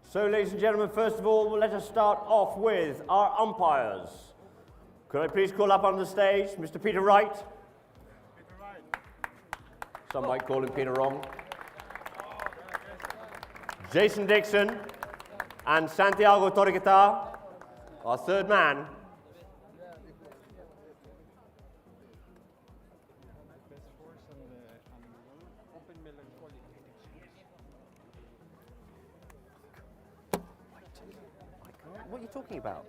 So, ladies and gentlemen, first of all, let us start off with our umpires. Could I please call up on the stage Mr. Peter Wright? Peter Wright. Some might call him Peter Wrong. Jason Dixon and Santiago Torreguita, our third man. What are you talking about?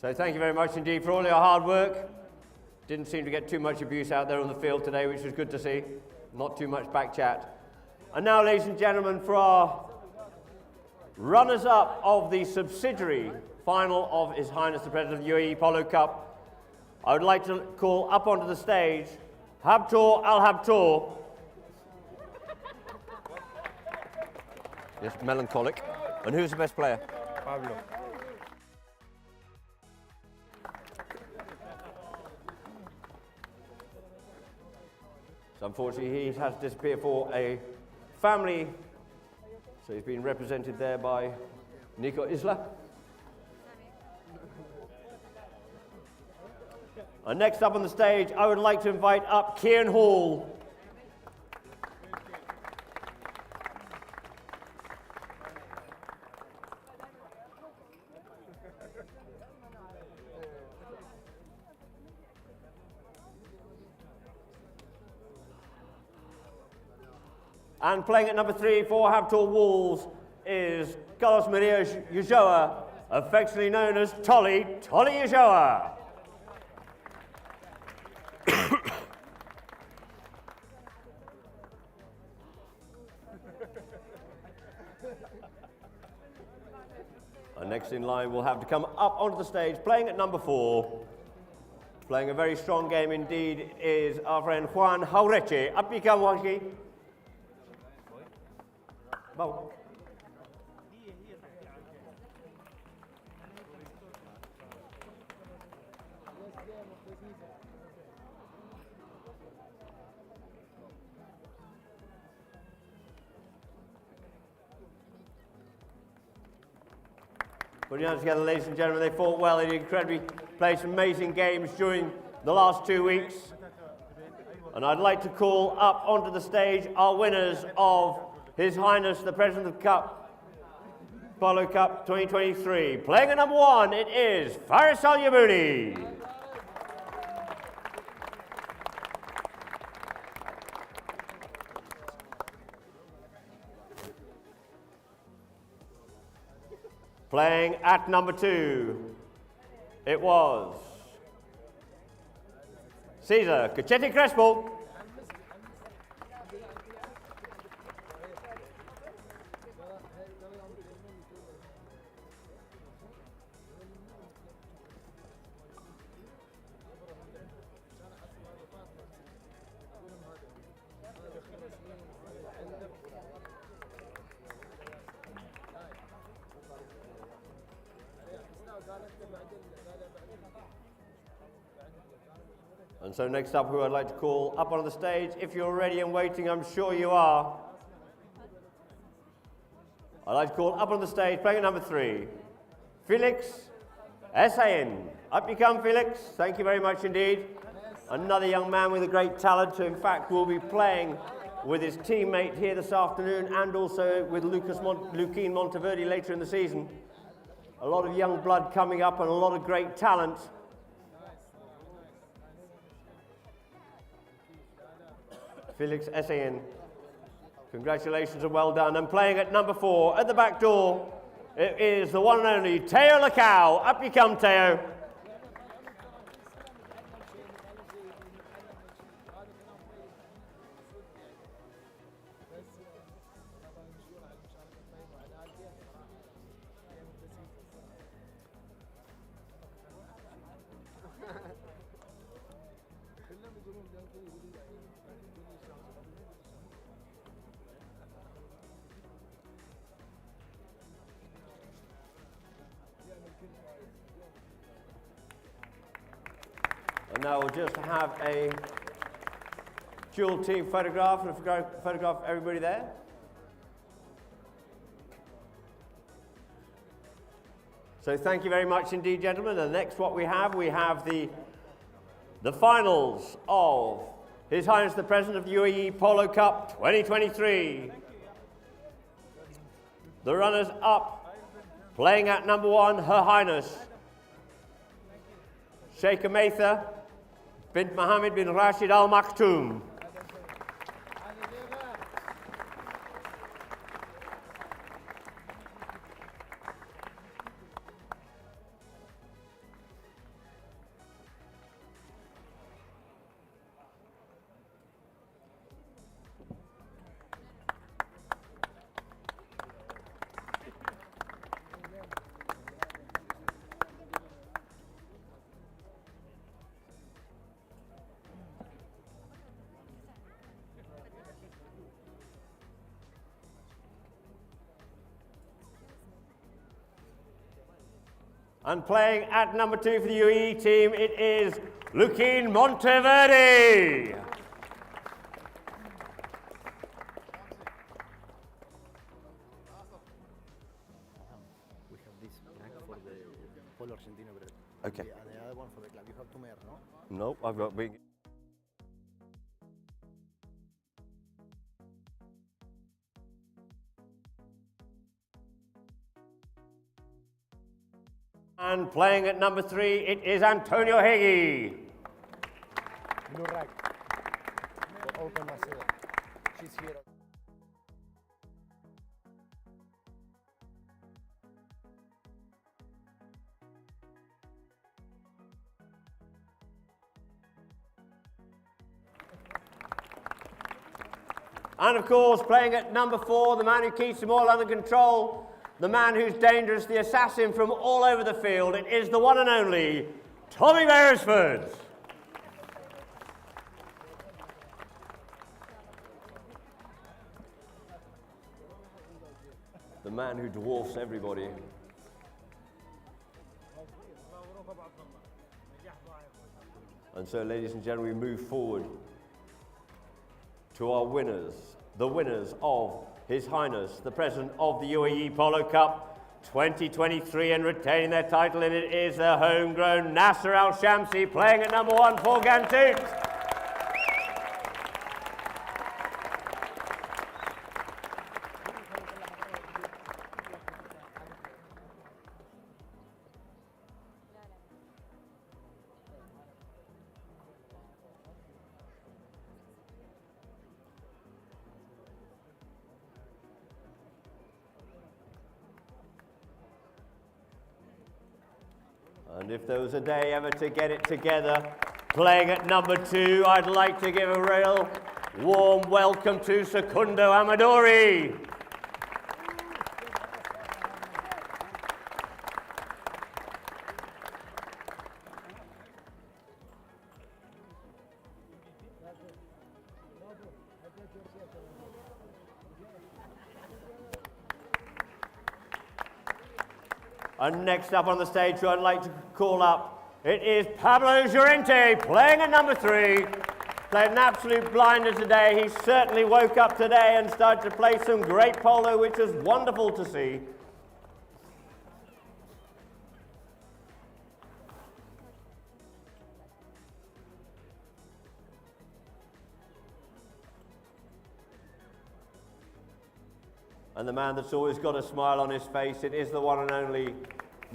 So thank you very much indeed for all your hard work. Didn't seem to get too much abuse out there on the field today, which was good to see. Not too much back chat. And now, ladies and gentlemen, for our runners-up of the subsidiary final of His Highness the President of the UAE Polo Cup, I would like to call up onto the stage Habtoor Al Habtoor. Yes, melancholic. And who's the best player? Pablo. So unfortunately, he has disappeared for a family. So he's been represented there by Nico Isla. And next up on the stage, I would like to invite up Kieran Hall. And playing at number 3 for Habtoor Wolves is Carlos Maria Ulloa, affectionately known as Tolly Ulloa. And next in line will have to come up onto the stage, playing at number 4. Playing a very strong game indeed is our friend Juan Jaureche. Up you come, Juanji. Vamos. Putting it together, ladies and gentlemen, they fought well. They did incredibly play some amazing games during the last 2 weeks. And I'd like to call up onto the stage our winners of His Highness the President of the Cup, Polo Cup 2023. Playing at number 1, it is Faris Al Yamouni. Playing at number 2, it was Cesar Cachete Crespo. And so next up, who I'd like to call up on the stage, if you're ready and waiting, I'm sure you are. I'd like to call up on the stage, playing at number 3, Felix Esain. Up you come, Felix. Thank you very much indeed. Another young man with a great talent, who in fact will be playing with his teammate here this afternoon and also with Luquin Monteverde later in the season. A lot of young blood coming up and a lot of great talent. Felix Esain, congratulations and well done. And playing at number 4, at the back door, it is the one and only Teo Lacau. Up you come, Teo. And now we'll just have a dual team photograph and a photograph of everybody there. So thank you very much indeed, gentlemen. And next what we have the finals of His Highness the President of the UAE Polo Cup 2023. The runners up, playing at number 1, Her Highness Sheikha Maitha bint Mohammed bin Rashid Al Maktoum. And playing at number 2 for the UAE team, it is Luquin Monteverde. We have this bag for the Polo Argentina bread. Okay. And the other one for the club. You have to mayor, no? Nope, I've got big. And playing at number 3, it is Antonio Heggie. Blue rack. For open Maceo. She's here. And of course, playing at number 4, the man who keeps them all under control, the man who's dangerous, the assassin from all over the field, it is the one and only Tommy Beresford. The man who dwarfs everybody. And so, ladies and gentlemen, we move forward to our winners, the winners of His Highness, the President of the UAE Polo Cup 2023 and retaining their title, and it is the homegrown Nasser Al Shamsi playing at number 1 for Ghantoot. And if there was a day ever to get it together, playing at number 2, I'd like to give a real warm welcome to Secundo Amadori. And next up on the stage, who I'd like to call up, it is Pablo Llorente, playing at number 3. Played an absolute blinder today. He certainly woke up today and started to play some great polo, which was wonderful to see. And the man that's always got a smile on his face, it is the one and only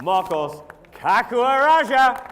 Marcos Cacuaraja.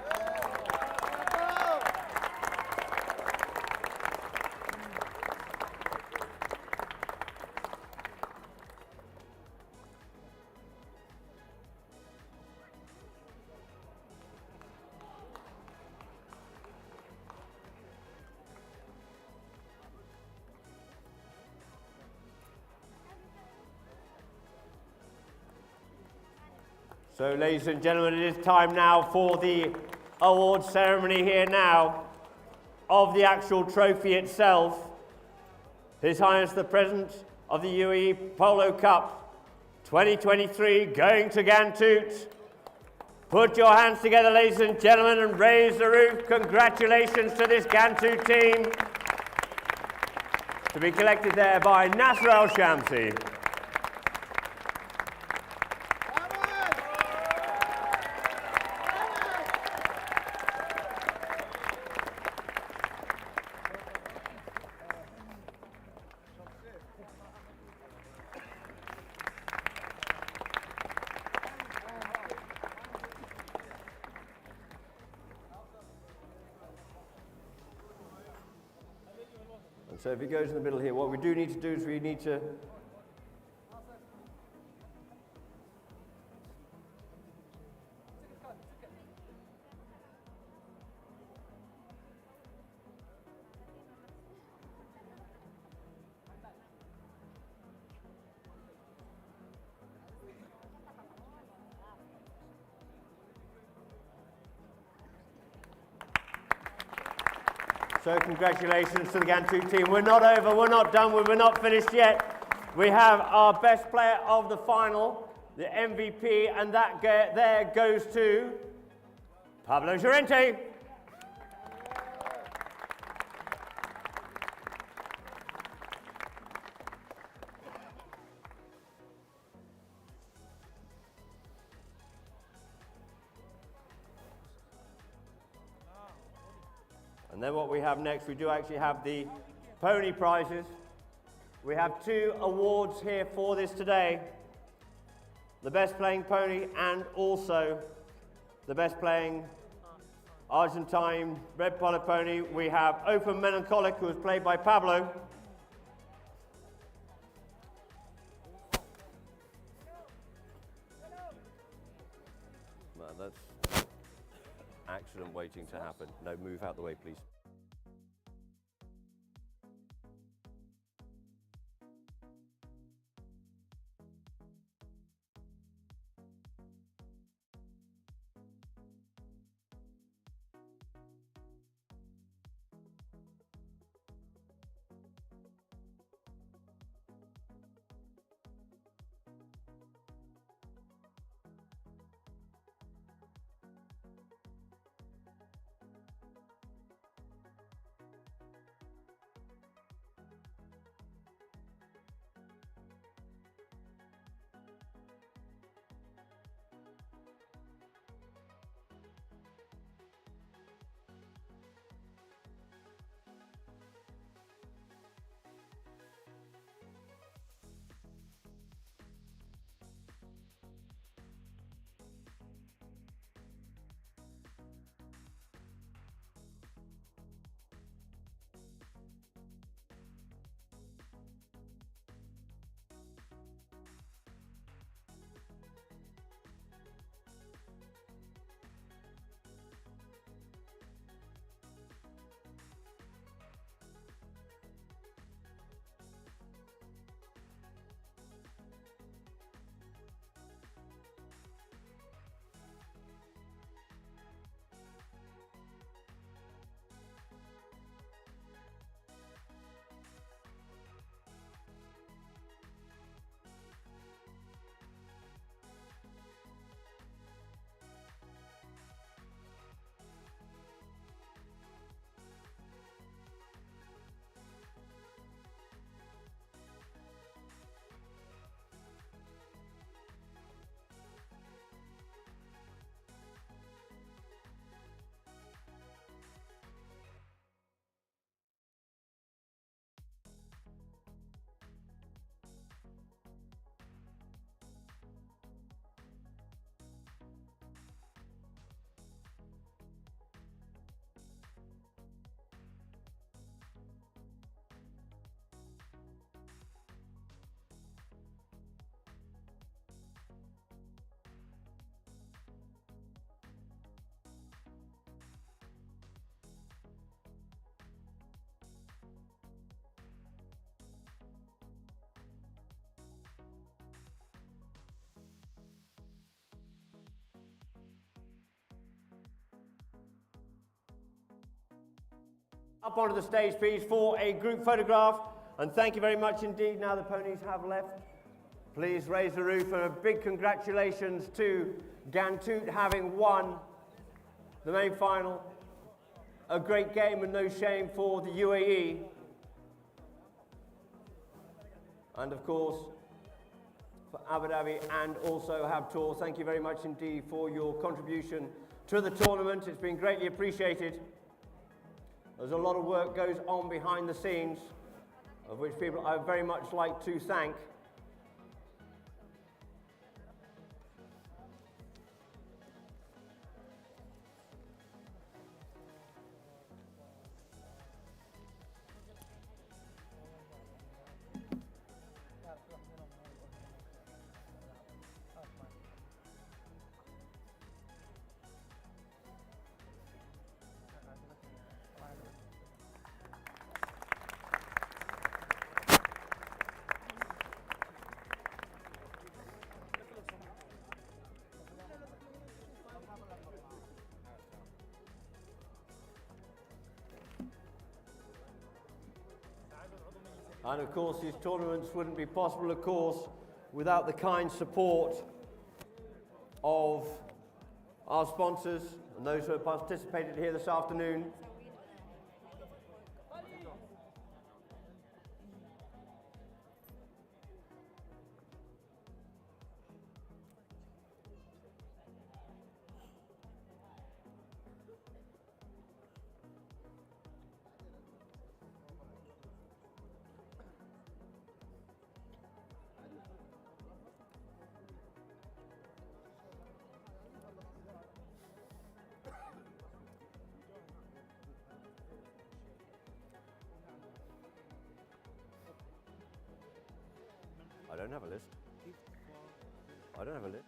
So, ladies and gentlemen, it is time now for the award ceremony here now of the actual trophy itself. His Highness the President of the UAE Polo Cup 2023 going to Ghantoot. Put your hands together, ladies and gentlemen, and raise the roof. Congratulations to this Ghantoot team. To be collected there by Nasser Al Shamsi. So if he goes in the middle here, what we do need to do is we need to So congratulations to the Ghantoot team. We're not over, we're not done, we're not finished yet. We have our best player of the final, the MVP, and that there goes to Pablo Llorente. And then what we have next, we do actually have the pony prizes. We have 2 awards here for this today. The best playing pony and also the best playing Argentine red polo pony. We have Open Melancholic, who was played by Pablo. Man, that's accident waiting to happen. No, move out the way, please. Up onto the stage, please, for a group photograph. And thank you very much indeed. Now the ponies have left. Please raise the roof, and a big congratulations to Ghantoot having won the main final. A great game and no shame for the UAE. And of course, for Abu Dhabi and also Habtoor, thank you very much indeed for your contribution to the tournament. It's been greatly appreciated. There's a lot of work goes on behind the scenes, of which people I very much like to thank. And of course, these tournaments wouldn't be possible, of course, without the kind support of our sponsors and those who have participated here this afternoon. I don't have a list. I don't have a list.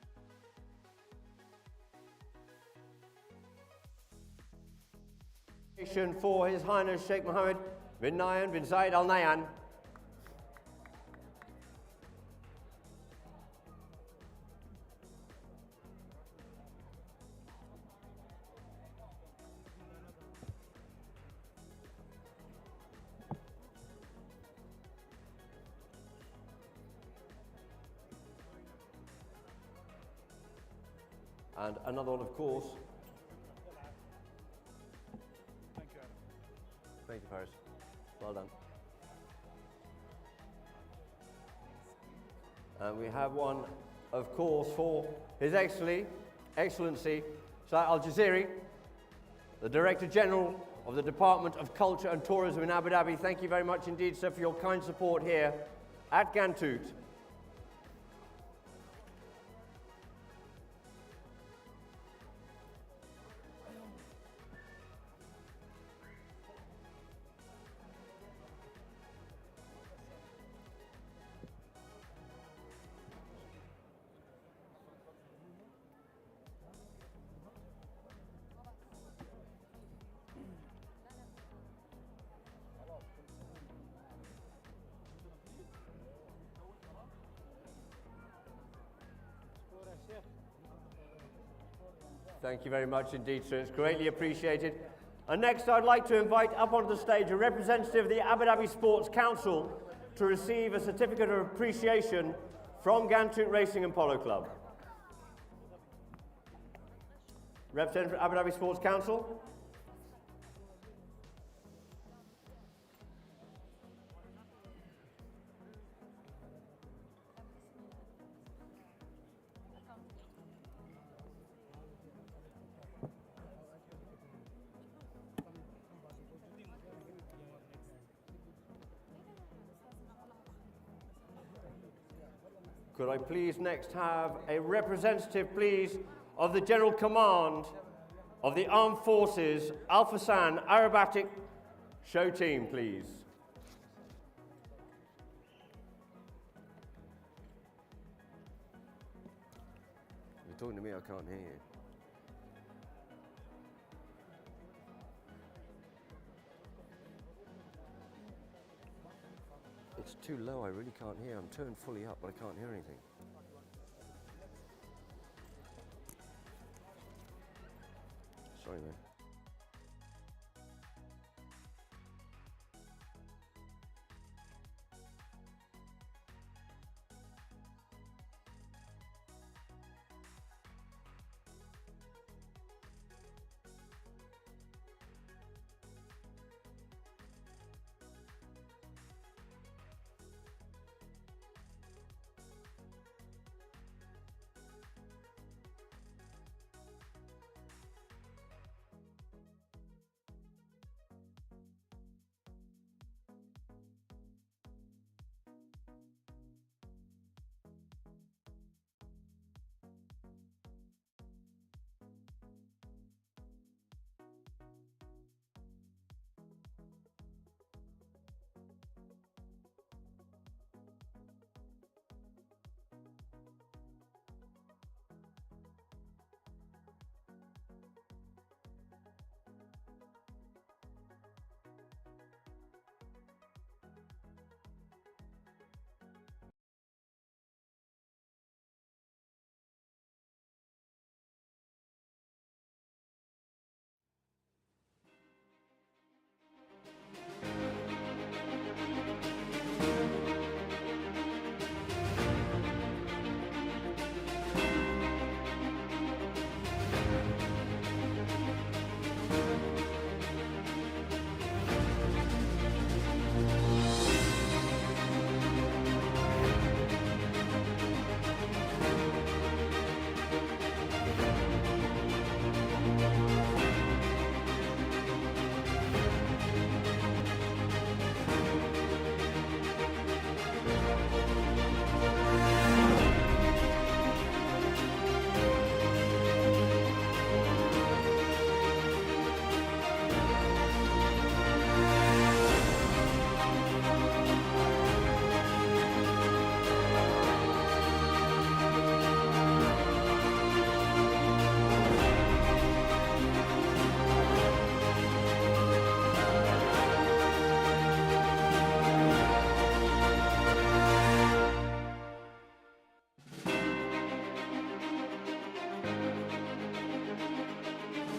For His Highness Sheikh Mohammed bin Nayyan bin Zayed Al Nahyan. And another one, of course. Thank you, Paris. Well done. And we have one, of course, for His Excellency Saeed Al Jaziri, the Director General of the Department of Culture and Tourism in Abu Dhabi. Thank you very much indeed, sir, for your kind support here at Ghantoot. Thank you very much indeed, sir. It's greatly appreciated. And next, I'd like to invite up onto the stage a representative of the Abu Dhabi Sports Council to receive a certificate of appreciation from Ghantoot Racing and Polo Club. Representative of Abu Dhabi Sports Council. Could I please next have a representative, please, of the General Command of the Armed Forces Al Fasan Aerobatic Show Team, please. You're talking to me, I can't hear you. It's too low, I really can't hear. I'm turned fully up, but I can't hear anything. Sorry, man.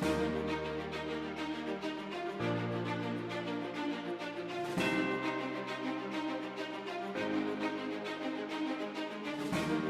Bye.